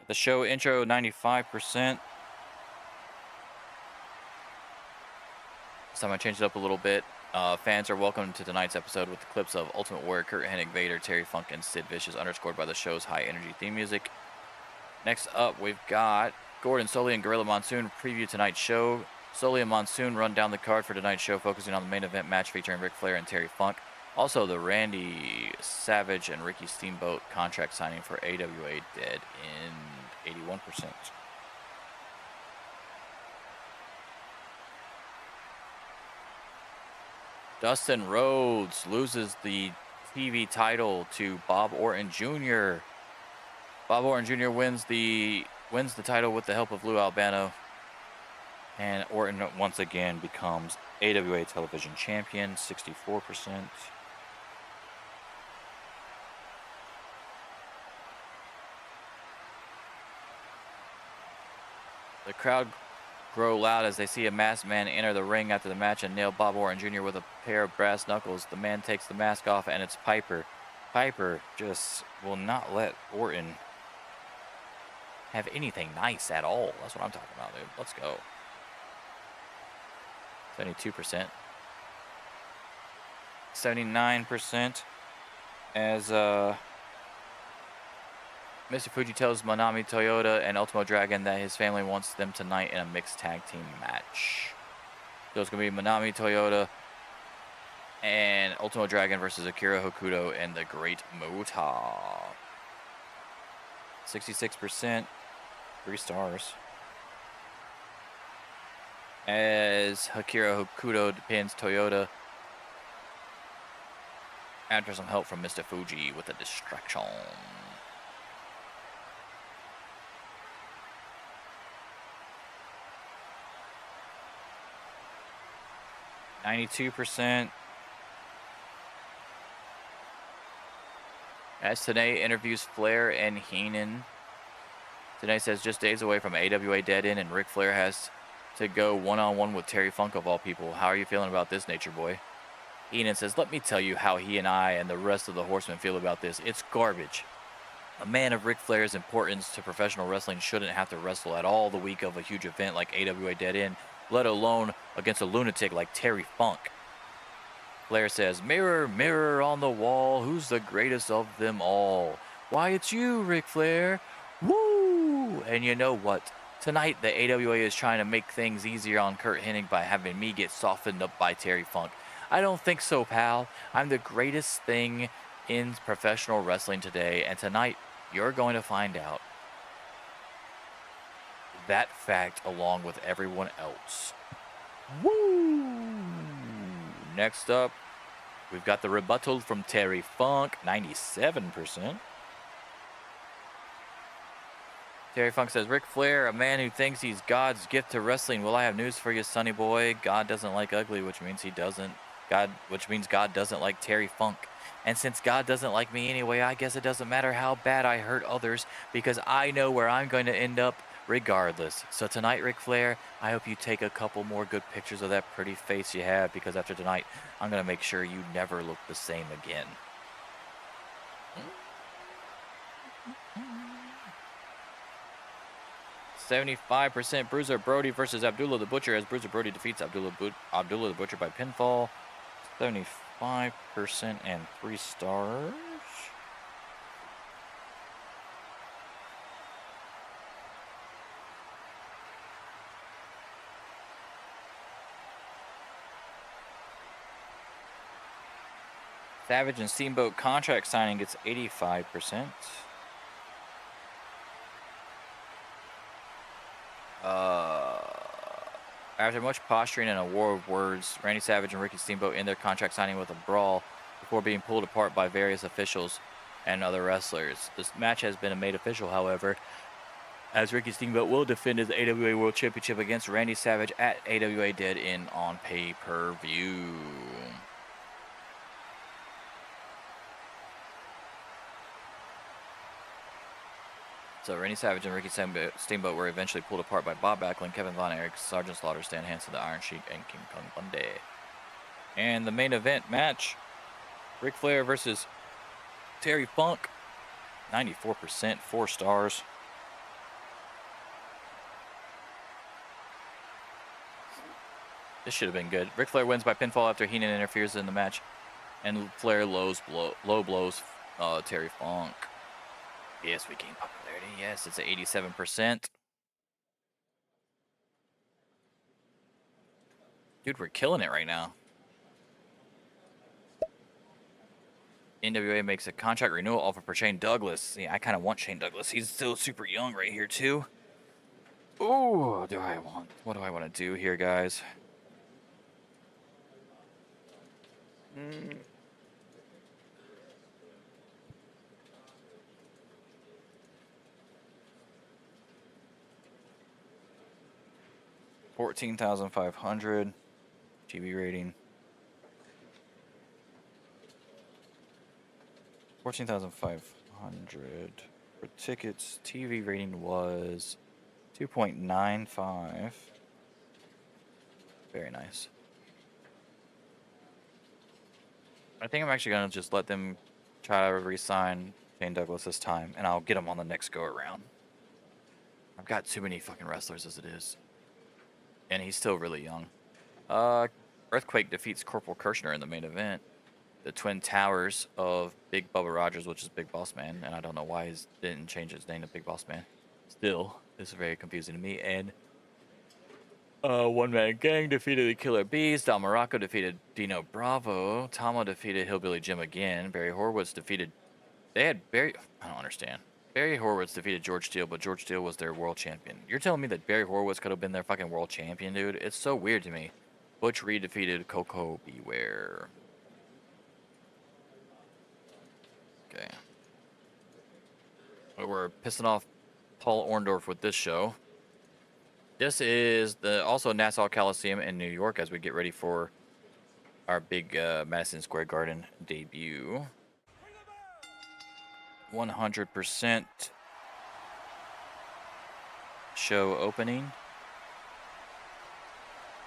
The show intro, 95%. So I'm going to change it up a little bit. Fans are welcome to tonight's episode with the clips of Ultimate Warrior, Curt, Hennig, Vader, Terry Funk, and Sid Vicious, underscored by the show's high-energy theme music. Next up, we've got Gordon, Sully, and Gorilla Monsoon preview tonight's show. Sully and Monsoon run down the card for tonight's show, focusing on the main event match featuring Ric Flair and Terry Funk. Also, the Randy Savage and Ricky Steamboat contract signing for AWA Dead-End, 81%. Dustin Rhodes loses the TV title to Bob Orton Jr. Bob Orton Jr. wins the title with the help of Lou Albano. And Orton once again becomes AWA Television Champion, 64%. The crowd grow loud as they see a masked man enter the ring after the match and nail Bob Orton Jr. with a pair of brass knuckles. The man takes the mask off, and it's Piper. Piper just will not let Orton have anything nice at all. That's what I'm talking about, dude. Let's go. 72%. 79% as Mr. Fuji tells Manami Toyota and Ultimo Dragon that his family wants them tonight in a mixed tag team match. So it's going to be Manami Toyota and Ultimo Dragon versus Akira Hokuto and the Great Muta. 66%, 3 stars. As Akira Hokuto pins Toyota after some help from Mr. Fuji with a distraction. 92%. As Tenay interviews Flair and Heenan. Tenay says just days away from AWA Dead-End, and Ric Flair has to go one-on-one with Terry Funk of all people. How are you feeling about this, Nature Boy? Heenan says, let me tell you how he and I and the rest of the Horsemen feel about this. It's garbage. A man of Ric Flair's importance to professional wrestling shouldn't have to wrestle at all the week of a huge event like AWA Dead-End, let alone against a lunatic like Terry Funk. Flair says, mirror, mirror on the wall, who's the greatest of them all? Why, it's you, Ric Flair. Woo! And you know what? Tonight, the AWA is trying to make things easier on Curt Hennig by having me get softened up by Terry Funk. I don't think so, pal. I'm the greatest thing in professional wrestling today, and tonight, you're going to find out that fact along with everyone else. Woo! Next up, we've got the rebuttal from Terry Funk, 97%. Terry Funk says, Ric Flair, a man who thinks he's God's gift to wrestling. Well, I have news for you, sonny boy. God doesn't like ugly, which means God doesn't like Terry Funk. And since God doesn't like me anyway, I guess it doesn't matter how bad I hurt others, because I know where I'm going to end up. regardless. So tonight, Ric Flair, I hope you take a couple more good pictures of that pretty face you have, because after tonight, I'm going to make sure you never look the same again. 75% Bruiser Brody versus Abdullah the Butcher, as Bruiser Brody defeats Abdullah the Butcher by pinfall. 75% and 3 stars. Savage and Steamboat contract signing gets 85%. After much posturing and a war of words, Randy Savage and Ricky Steamboat end their contract signing with a brawl before being pulled apart by various officials and other wrestlers. This match has been made official, however, as Ricky Steamboat will defend his AWA World Championship against Randy Savage at AWA Dead-End on pay-per-view. So Randy Savage and Ricky Steamboat were eventually pulled apart by Bob Backlund, Kevin Von Erich, Sergeant Slaughter, Stan Hansen, the Iron Sheik, and King Kong Bundy. And the main event match, Ric Flair versus Terry Funk, 94%, 4 stars. This should have been good. Ric Flair wins by pinfall after Heenan interferes in the match, and Flair low blows Terry Funk. Yes, we gained popularity. Yes, it's at 87%. Dude, we're killing it right now. NWA makes a contract renewal offer for Shane Douglas. See, I kind of want Shane Douglas. He's still super young right here, too. Ooh, what do I want to do here, guys? $14,500 TV rating. 14,500 for tickets. TV rating was 2.95. Very nice. I think I'm actually gonna just let them try to re-sign Shane Douglas this time, and I'll get him on the next go around. I've got too many fucking wrestlers as it is. And he's still really young. Earthquake defeats Corporal Kirshner in the main event. The Twin Towers of Big Bubba Rogers, which is Big Boss Man, and I don't know why he didn't change his name to Big Boss Man. Still, this is very confusing to me. And One Man Gang defeated the Killer Bees. Don Morocco defeated Dino Bravo. Tama defeated Hillbilly Jim again. Barry Horowitz defeated... I don't understand. Barry Horowitz defeated George Steele, but George Steele was their world champion. You're telling me that Barry Horowitz could have been their fucking world champion, dude? It's so weird to me. Butch Reed defeated Coco Beware. Okay. Well, we're pissing off Paul Orndorff with this show. This is also Nassau Coliseum in New York as we get ready for our big Madison Square Garden debut. 100% show opening.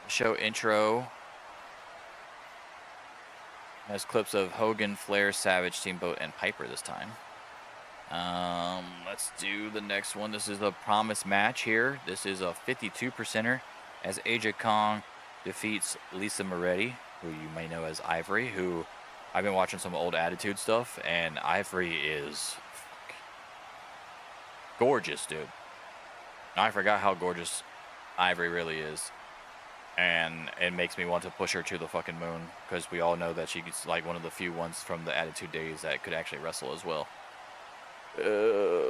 Show intro has clips of Hogan, Flair, Savage, Steamboat, and Piper this time. Let's do the next one. This is the promise match here. This is a 52%er as Aja Kong defeats Lisa Moretti, who you may know as Ivory, who I've been watching some old Attitude stuff, and Ivory is gorgeous, dude. I forgot how gorgeous Ivory really is. And it makes me want to push her to the fucking moon, because we all know that she's like one of the few ones from the Attitude days that could actually wrestle as well.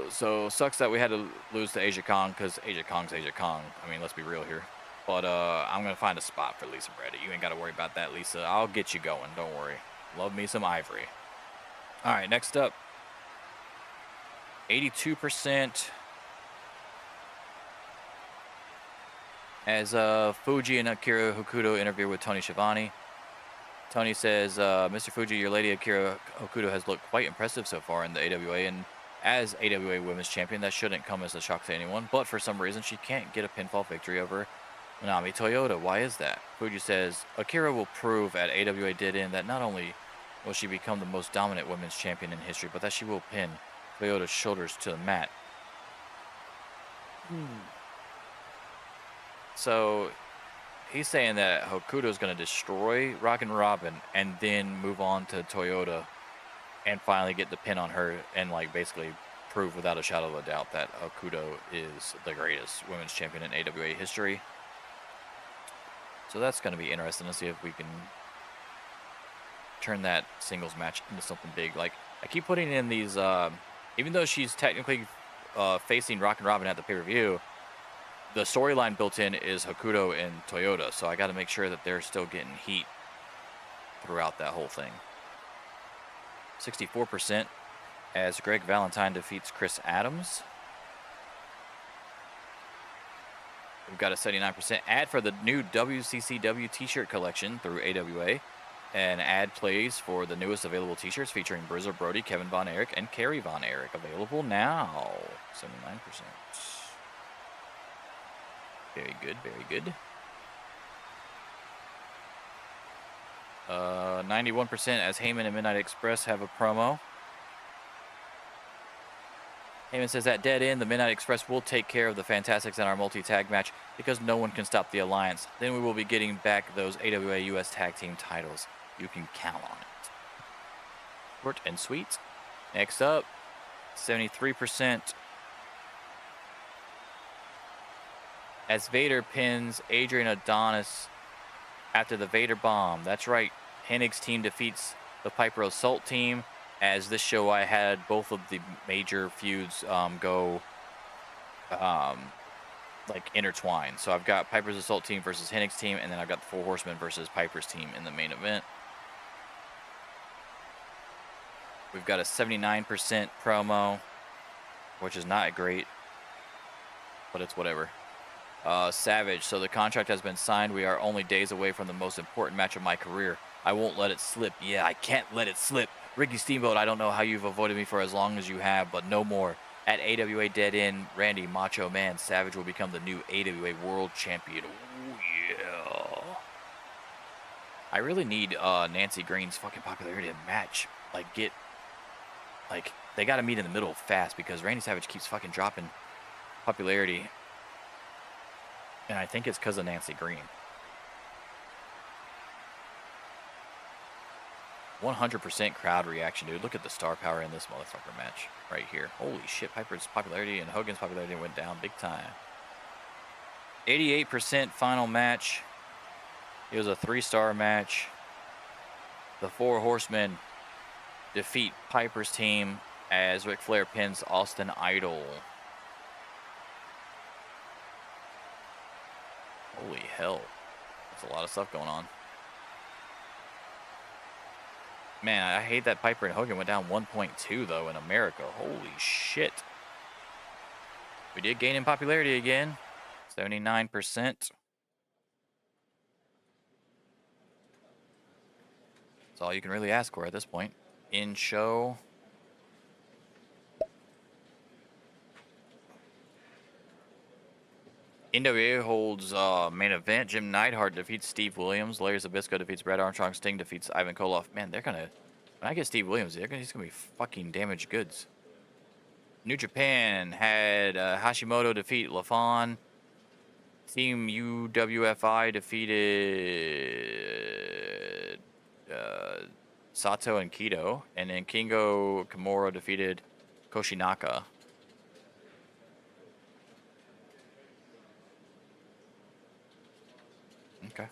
So sucks that we had to lose to Aja Kong, because Aja Kong's Aja Kong. I mean, let's be real here. But I'm going to find a spot for Lisa Moretti. You ain't got to worry about that, Lisa. I'll get you going. Don't worry. Love me some Ivory. All right, next up. 82%. As Fuji and Akira Hokuto interview with Tony Schiavone. Tony says, Mr. Fuji, your lady Akira Hokuto has looked quite impressive so far in the AWA and as AWA Women's Champion. That shouldn't come as a shock to anyone, but for some reason she can't get a pinfall victory over Manami Toyota. Why is that? Fuji says, Akira will prove at AWA Dead-End that not only will she become the most dominant women's champion in history, but that she will pin Toyota's shoulders to the mat. So he's saying that Hokuto is going to destroy Rockin' Robin and then move on to Toyota and finally get the pin on her and like basically prove without a shadow of a doubt that Hokuto is the greatest women's champion in AWA history. So that's going to be interesting to see if we can turn that singles match into something big. Like, I keep putting in these, even though she's technically facing Rockin' Robin at the pay-per-view, the storyline built in is Hokuto and Toyota. So I got to make sure that they're still getting heat throughout that whole thing. 64% as Greg Valentine defeats Chris Adams. We've got a 79% ad for the new WCCW t-shirt collection through AWA. An ad plays for the newest available t-shirts featuring Bruiser, Brody, Kevin Von Erich, and Kerry Von Erich. Available now. 79%. Very good, very good. 91% as Heyman and Midnight Express have a promo. Heyman says at Dead End, the Midnight Express will take care of the Fantastics in our multi-tag match because no one can stop the Alliance. Then we will be getting back those AWA US Tag Team titles. You can count on it. Short and sweet. Next up, 73%. As Vader pins Adrian Adonis after the Vader bomb. That's right. Hennig's team defeats the Piper Assault team. As this show, I had both of the major feuds go like intertwined. So I've got Piper's Assault team versus Hennig's team, and then I've got the Four Horsemen versus Piper's team in the main event. We've got a 79% promo, which is not great, but it's whatever. Savage. So the contract has been signed. We are only days away from the most important match of my career. I won't let it slip. Yeah, I can't let it slip. Ricky Steamboat, I don't know how you've avoided me for as long as you have, but no more. At AWA Dead-End, Randy Macho Man Savage will become the new AWA World Champion. Oh, yeah. I really need Nancy Green's fucking popularity to match. Like, they got to meet in the middle fast because Randy Savage keeps fucking dropping popularity. And I think it's because of Nancy Green. 100% crowd reaction, dude. Look at the star power in this motherfucker match right here. Holy shit, Piper's popularity and Hogan's popularity went down big time. 88% final match. It was a 3-star match. The Four Horsemen defeat Piper's team as Ric Flair pins Austin Idol. Holy hell. That's a lot of stuff going on. Man, I hate that Piper and Hogan went down 1.2 though in America. Holy shit. We did gain in popularity again. 79%. That's all you can really ask for at this point. In show. NWA holds main event. Jim Neidhart defeats Steve Williams. Larry Zbyszko defeats Brad Armstrong. Sting defeats Ivan Koloff. Man, they're gonna. When I get Steve Williams, he's gonna be fucking damaged goods. New Japan had Hashimoto defeat LaFon. Team UWFI defeated Sato and Kido, and then Kingo Kimura defeated Koshinaka. Okay.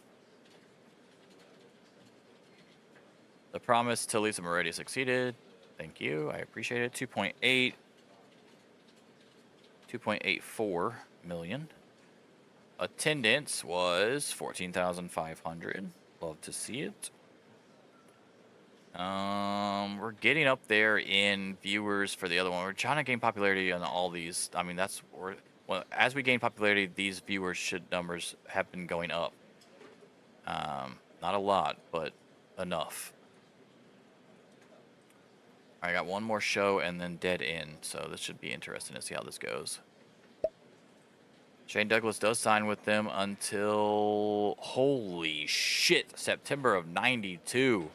The promise to Lisa Moretti succeeded. Thank you. I appreciate it. 2.84 million. Attendance was 14,500. Love to see it. We're getting up there in viewers for the other one. We're trying to gain popularity on all these. I mean, well, as we gain popularity, these viewership numbers have been going up. Not a lot, but enough. I got one more show and then Dead-End, so this should be interesting to see how this goes. Shane Douglas does sign with them until, holy shit, September of 92.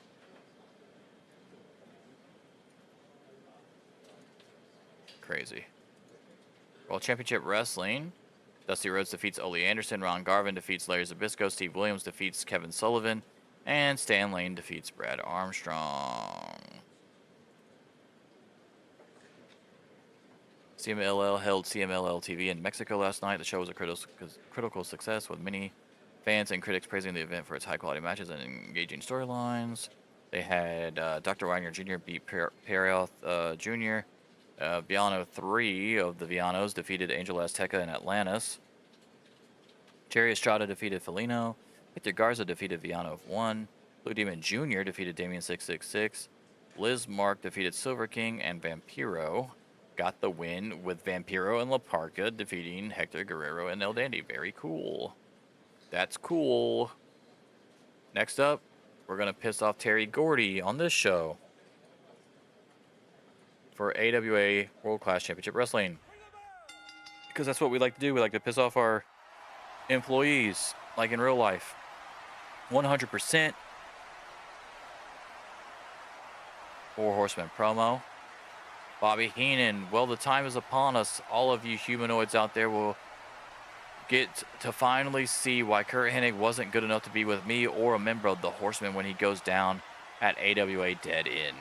Crazy. World Championship Wrestling. Dusty Rhodes defeats Ole Anderson. Ron Garvin defeats Larry Zbyszko. Steve Williams defeats Kevin Sullivan. And Stan Lane defeats Brad Armstrong. CMLL held CMLL TV in Mexico last night. The show was a critical success, with many fans and critics praising the event for its high-quality matches and engaging storylines. They had Dr. Wagner Jr. beat Perioth Jr. Viano 3 of the Vianos defeated Angel Azteca and Atlantis. Jerry Estrada defeated Felino. Victor Garza defeated Viano of 1. Blue Demon Jr. defeated Damien 666. Liz Mark defeated Silver King, and Vampiro got the win with Vampiro and La Parca defeating Hector Guerrero and El Dandy. Very cool. That's cool. Next up, we're going to piss off Terry Gordy on this show for AWA World Class Championship Wrestling. Because that's what we like to do. We like to piss off our employees, like in real life. 100%. Four Horsemen promo. Bobby Heenan, well, the time is upon us. All of you humanoids out there will get to finally see why Curt Hennig wasn't good enough to be with me or a member of the Horsemen when he goes down at AWA Dead-End.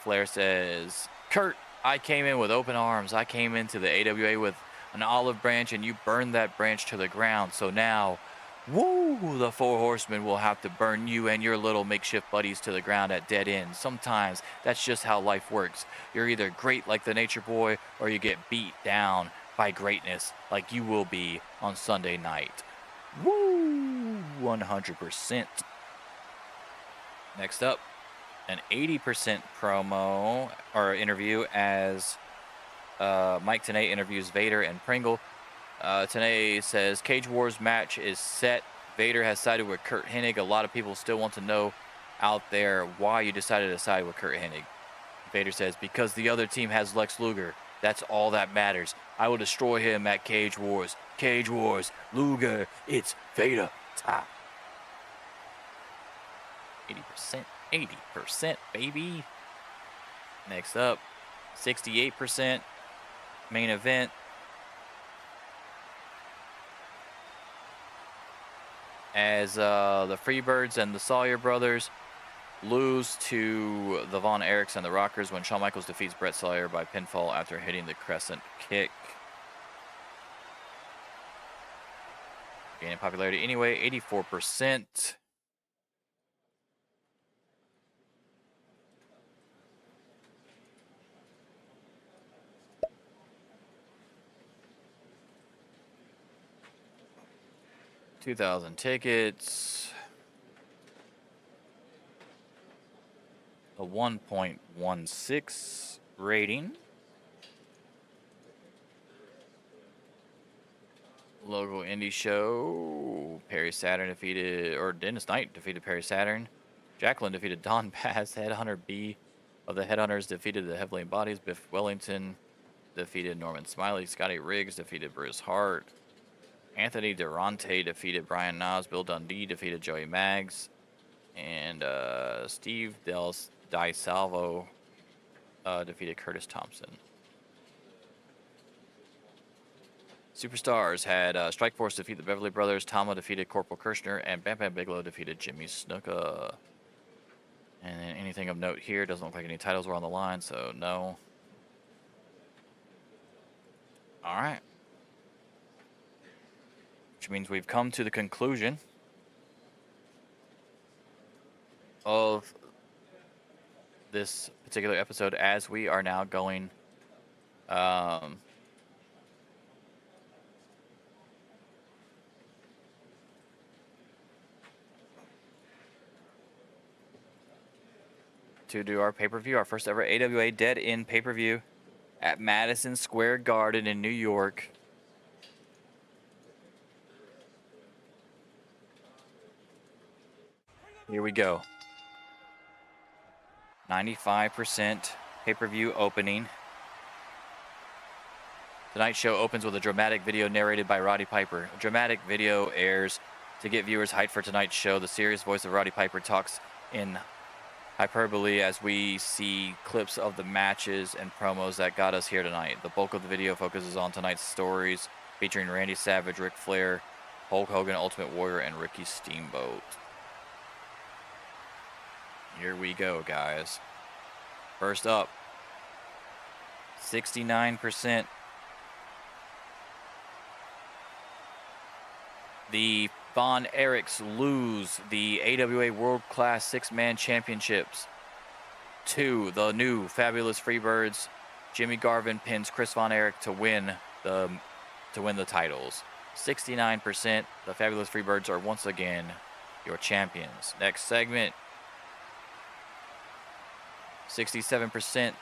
Flair says, Curt, I came in with open arms. I came into the AWA with an olive branch, and you burned that branch to the ground. So now, woo, the Four Horsemen will have to burn you and your little makeshift buddies to the ground at Dead-End. Sometimes that's just how life works. You're either great like the Nature Boy, or you get beat down by greatness like you will be on Sunday night. Woo, 100%. Next up, an 80% promo or interview as Mike Tenay interviews Vader and Pringle. Tenay says Cage Wars match is set. Vader has sided with Curt Hennig. A lot of people still want to know out there why you decided to side with Curt Hennig. Vader says, because the other team has Lex Luger. That's all that matters. I will destroy him at Cage Wars. Cage Wars, Luger, it's Vader time. 80%, baby. Next up, 68% main event. As the Freebirds and the Sawyer brothers lose to the Von Erichs and the Rockers when Shawn Michaels defeats Brett Sawyer by pinfall after hitting the crescent kick. Gaining popularity anyway, 84%. $2,000 tickets. A 1.16 rating. Local indie show. Perry Saturn defeated, or Dennis Knight defeated Perry Saturn. Jacqueline defeated Don Bass. Headhunter B of the Headhunters defeated the Heavily Bodies. Biff Wellington defeated Norman Smiley. Scotty Riggs defeaed Bruce Hart. Anthony Durante defeated Brian Nas. Bill Dundee defeated Joey Maggs. And Steve DiSalvo defeated Curtis Thompson. Superstars had Strikeforce defeat the Beverly Brothers. Tama defeated Corporal Kirshner. And Bam Bam Bigelow defeated Jimmy Snuka. And then anything of note here, doesn't look like any titles were on the line, so no. All right. Which means we've come to the conclusion of this particular episode, as we are now going to do our pay-per-view, our first ever AWA Dead-End pay-per-view at Madison Square Garden in New York. Here we go. 95% Pay-per-view opening. Tonight's show opens with a dramatic video narrated by Roddy Piper. A dramatic video airs to get viewers hyped for tonight's show. The serious voice of Roddy Piper talks in hyperbole as we see clips of the matches and promos that got us here tonight. The bulk of the video focuses on tonight's stories featuring Randy Savage, Ric Flair, Hulk Hogan, Ultimate Warrior, and Ricky Steamboat. Here we go, guys. First up, 69%. The Von Erichs lose the AWA World Class 6-Man Championships to the new Fabulous Freebirds. Jimmy Garvin pins Chris Von Erich to win the titles. 69%. The Fabulous Freebirds are once again your champions. Next segment. 67%.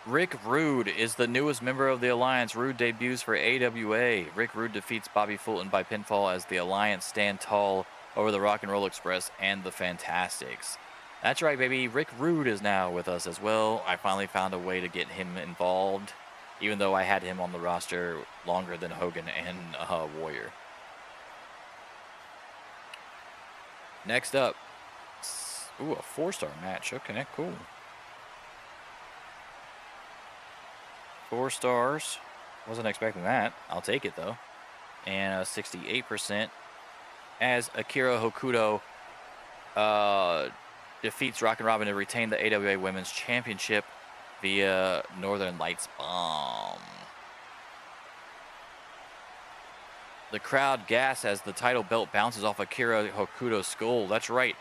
Rick Rude is the newest member of the Alliance. Rude debuts for AWA. Rick Rude defeats Bobby Fulton by pinfall as the Alliance stand tall over the Rock and Roll Express and the Fantastics. That's right, baby. Rick Rude is now with us as well. I finally found a way to get him involved, even though I had him on the roster longer than Hogan and Warrior. Next up, ooh, a 4-star match. Okay, cool. 4 stars. Wasn't expecting that. I'll take it though. And 68% as Akira Hokuto defeats Rockin' Robin to retain the AWA Women's Championship via Northern Lights Bomb. The crowd gasps as the title belt bounces off Akira Hokuto's skull. That's right.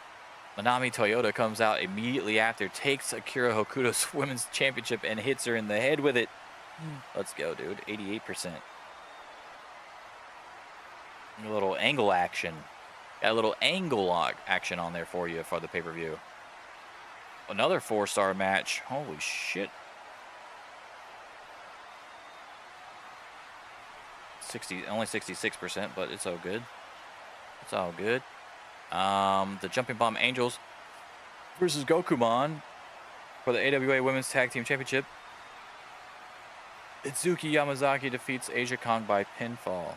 Manami Toyota comes out immediately after, takes Akira Hokuto's Women's Championship and hits her in the head with it. Let's go, dude. 88%. A little angle action. Got a little angle action on there for you for the pay-per-view. Another 4-star match. Holy shit. 60, only 66%, but it's all good. It's all good. The Jumping Bomb Angels versus Gokumon for the AWA Women's Tag Team Championship. Itsuki Yamazaki defeats Asia Kong by pinfall.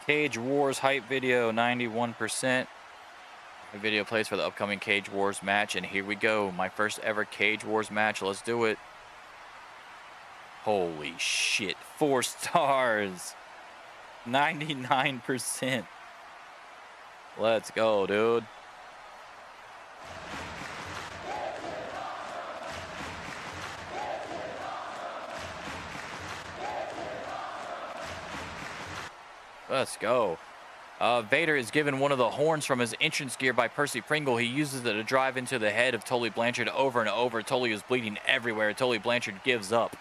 Cage Wars hype video, 91%. The video plays for the upcoming Cage Wars match, and here we go. My first ever Cage Wars match. Let's do it. Holy shit. 4 stars. 99%. Let's go, dude. Let's go. Vader is given one of the horns from his entrance gear by Percy Pringle. He uses it to drive into the head of Tully Blanchard over and over. Tully is bleeding everywhere. Tully Blanchard gives up.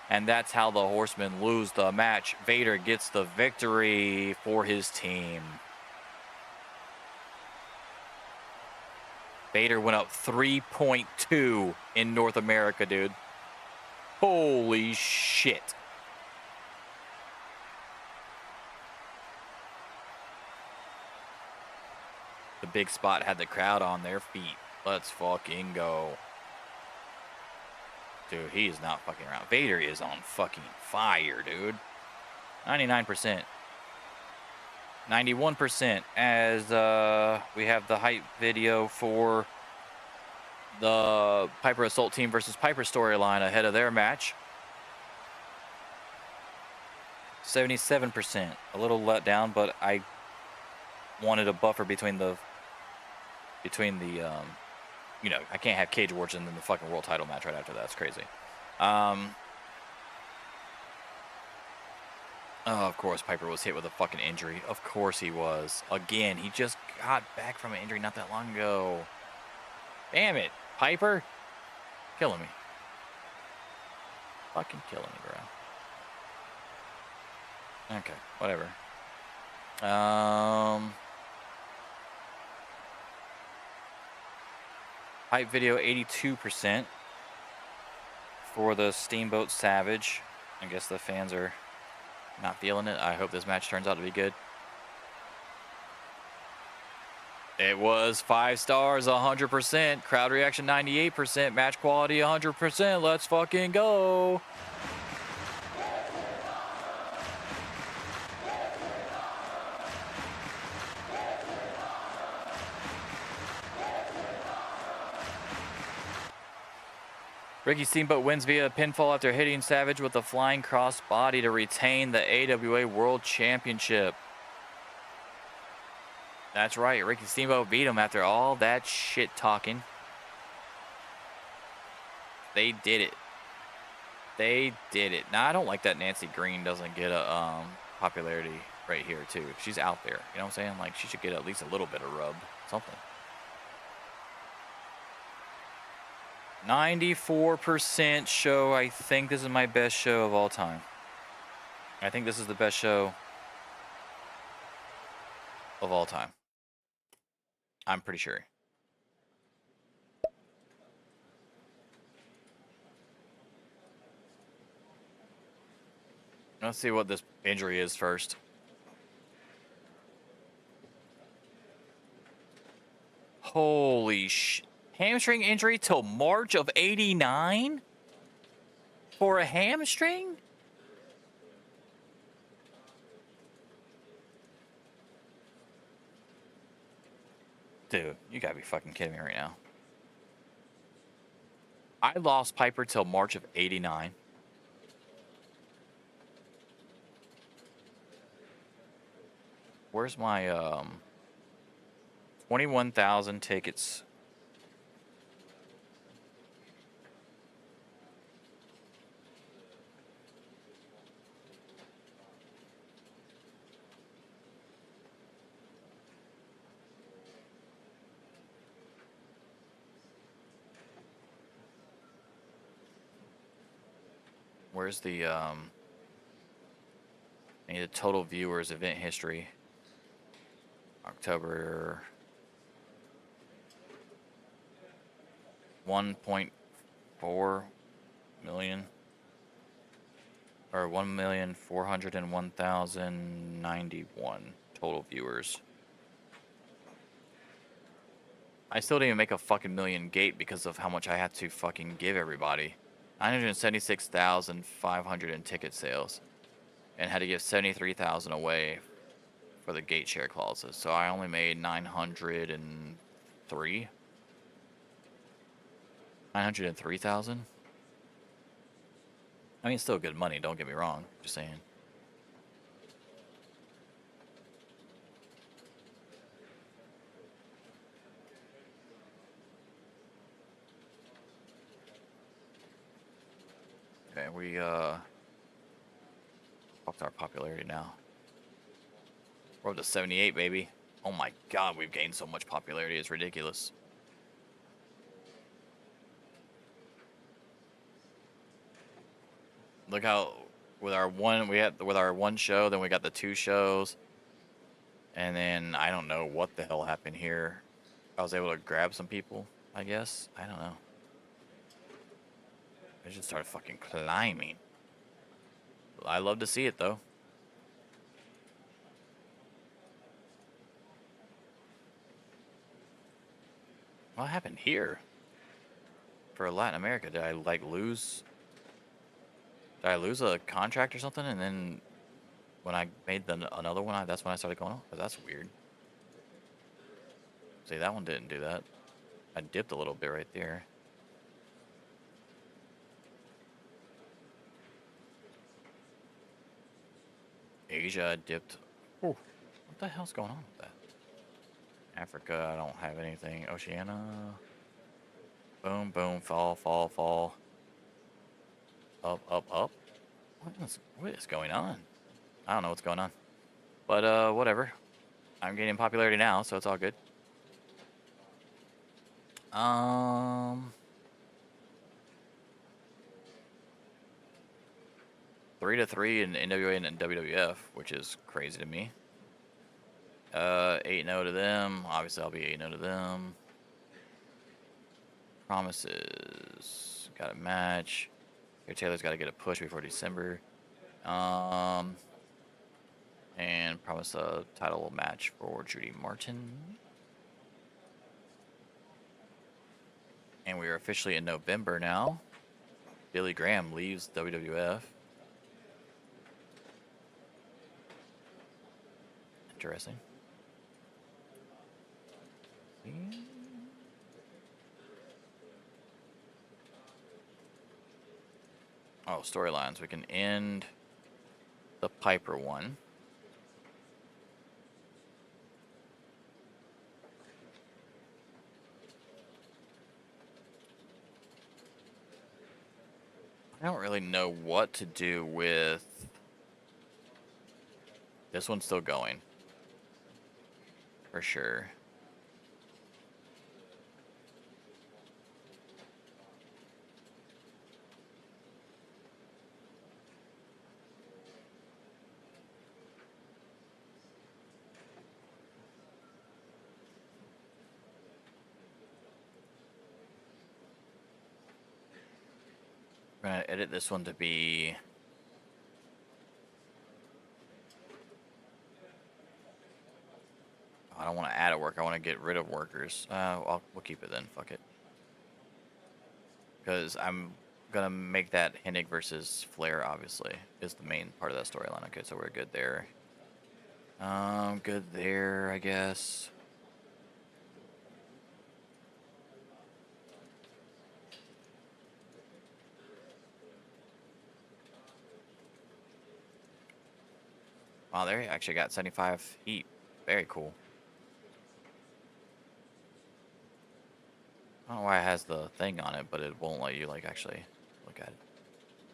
And that's how the Horsemen lose the match. Vader gets the victory for his team. Vader went up 3.2 in North America, dude. Holy shit. The big spot had the crowd on their feet. Let's fucking go. Dude, he is not fucking around. Vader is on fucking fire, dude. 99%. 91% as we have the hype video for the Piper Assault Team versus Piper storyline ahead of their match. 77%. A little let down, but I wanted a buffer between the you know, I can't have Cage Wars and then the fucking world title match right after that. It's crazy. Oh, of course, Piper was hit with a fucking injury. Of course he was. Again, he just got back from an injury not that long ago. Damn it, Piper. Killing me. Fucking killing me, bro. Okay, whatever. Hype video 82% for the Steamboat Savage. I guess the fans are not feeling it. I hope this match turns out to be good. It was 5 stars, 100%. Crowd reaction 98%. Match quality 100%. Let's fucking go. Ricky Steamboat wins via pinfall after hitting Savage with a flying cross body to retain the AWA World Championship. That's right, Ricky Steamboat beat him after all that shit talking. They did it. They did it. Now, I don't like that Nancy Green doesn't get a popularity right here, too. She's out there. You know what I'm saying? Like, she should get at least a little bit of rub. Something. 94% show. I think this is my best show of all time. I think this is the best show of all time. I'm pretty sure. Let's see what this injury is first. Holy sh... Hamstring injury till March of '89? For a hamstring? Dude, you gotta be fucking kidding me right now. I lost Piper till March of '89. Where's my 21,000 tickets? Where's the I need the total viewers event history. October 1.4 million or 1,401,091 total viewers. I still didn't even make a fucking million gate because of how much I had to fucking give everybody. 976,500 in ticket sales, and had to give 73,000 away for the gate share clauses. So I only made 903. 903,000. I mean, it's still good money. Don't get me wrong. Just saying. Okay, we upped our popularity now. We're up to 78, baby. Oh my god, we've gained so much popularity. It's ridiculous. Look how with our one show, then we got the 2 shows, and then I don't know what the hell happened here. I was able to grab some people, I guess. I don't know. I just started fucking climbing. I love to see it though. What happened here? For Latin America, did I like lose? Did I lose a contract or something? And then when I made another one, that's when I started going, oh, that's weird. See, that one didn't do that. I dipped a little bit right there. Asia dipped. Ooh, what the hell's going on with that? Africa, I don't have anything. Oceania. Boom, boom, fall, fall, fall. Up, up, up. What is going on? I don't know what's going on. But, whatever. I'm gaining popularity now, so it's all good. 3-3 in NWA and WWF, which is crazy to me. 8-0 to them. Obviously, I'll be 8-0 to them. Promises. Got a match. Here, Taylor's got to get a push before December. And promise a title match for Judy Martin. And we are officially in November now. Billy Graham leaves WWF. Interesting. Oh, storylines. We can end the Piper one. I don't really know what to do with this one's still going. For sure. We're gonna edit this one to be I don't want to add a work. I want to get rid of workers. We'll keep it then. Fuck it. Because I'm gonna make that Hennig versus Flair. Obviously, is the main part of that storyline. Okay, so we're good there. Good there, I guess. Wow, they actually got 75 heat. Very cool. I don't know why it has the thing on it, but it won't let you like actually look at it.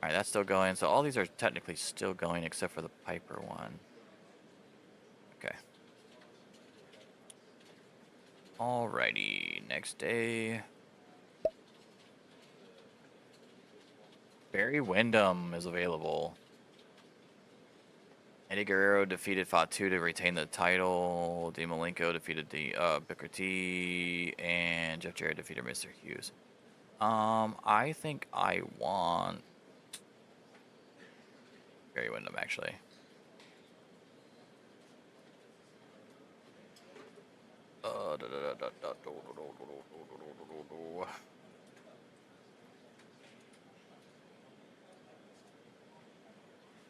All right, that's still going. So all these are technically still going except for the Piper one. Okay. Alrighty, next day. Barry Windham is available. Eddie Guerrero defeated Fatu to retain the title. Dean Malenko defeated Booker T, and Jeff Jarrett defeated Mr. Hughes. I think I want Barry Windham actually.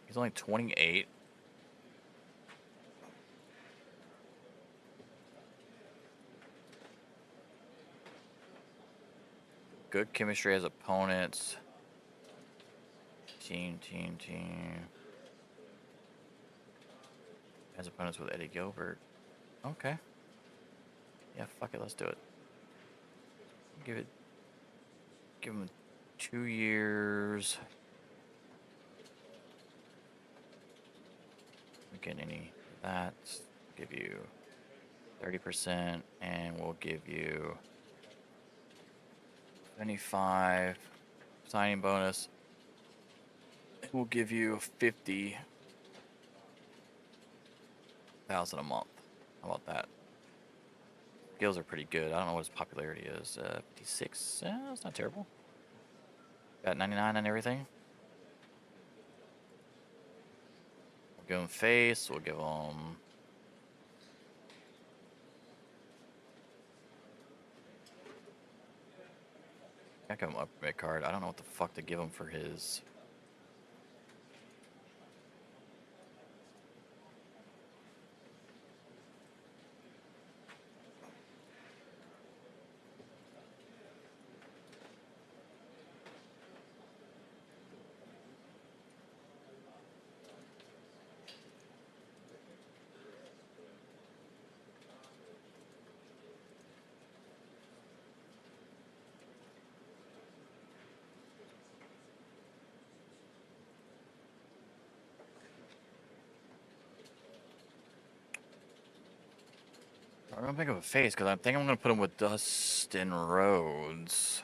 He's only 28. Good chemistry as opponents. Team. As opponents with Eddie Gilbert. Okay. Yeah, fuck it, let's do it. Give him 2 years. We get any of that. Give you 30%, and we'll give you 25 signing bonus. We'll give you 50,000 a month. How about that? Skills are pretty good. I don't know what his popularity is. 56. That's not terrible. Got 99 and everything. We'll give him face. We'll give him. I give him upgrade card. I don't know what the fuck to give him for his. I'm gonna think of a face because I think I'm gonna put him with Dustin Rhodes.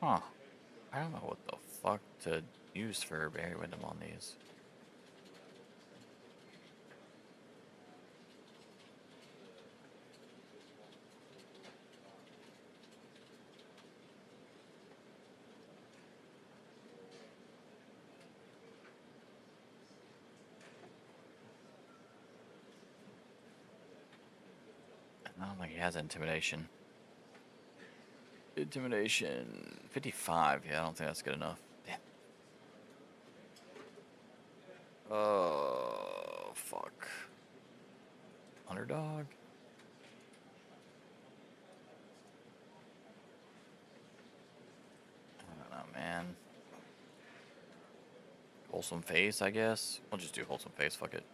Huh. I don't know what the fuck to use for Barry Windham on these. I don't think he has intimidation. Intimidation 55. Yeah, I don't think that's good enough. Damn. Oh, fuck. Underdog? I don't know, man. Wholesome face, I guess. We'll just do wholesome face. Fuck it.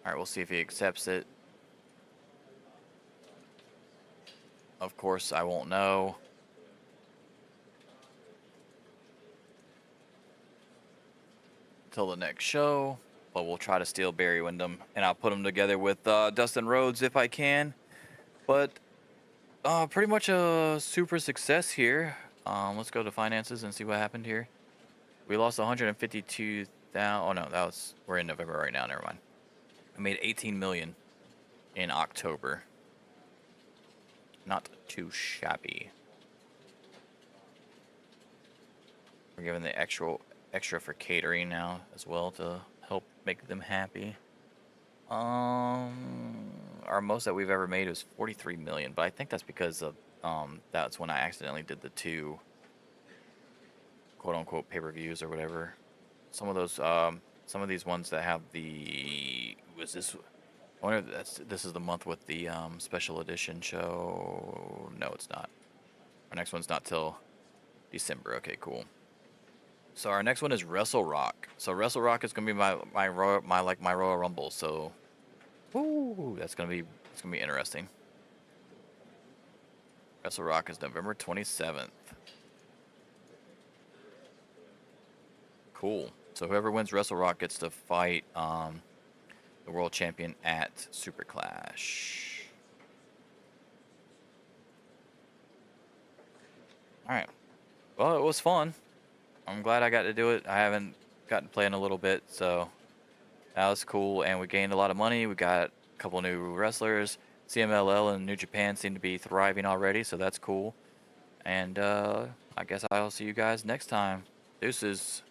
Alright, we'll see if he accepts it. Of course, I won't know. Till the next show. But we'll try to steal Barry Windham. And I'll put him together with Dustin Rhodes if I can. But pretty much a super success here. Let's go to finances and see what happened here. We lost 152,000. Oh no, we're in November right now. Never mind. I made 18 million in October. Not too shabby. We're giving the extra for catering now as well to help make them happy. Our most that we've ever made was 43 million, but I think that's because of that's when I accidentally did the 2 quote-unquote pay-per-views or whatever. Some of those some of these ones that have the I wonder if this is the month with the special edition show. No, it's not. Our next one's not till December. Okay, cool. So our next one is Wrestle Rock. So Wrestle Rock is gonna be my Royal Rumble. So, woo, it's gonna be interesting. Wrestle Rock is November 27th. Cool. So whoever wins Wrestle Rock gets to fight the world champion at Super Clash. All right. Well, it was fun. I'm glad I got to do it. I haven't gotten to play in a little bit, so that was cool. And we gained a lot of money. We got a couple new wrestlers. CMLL and New Japan seem to be thriving already, so that's cool. And I guess I'll see you guys next time. Deuces.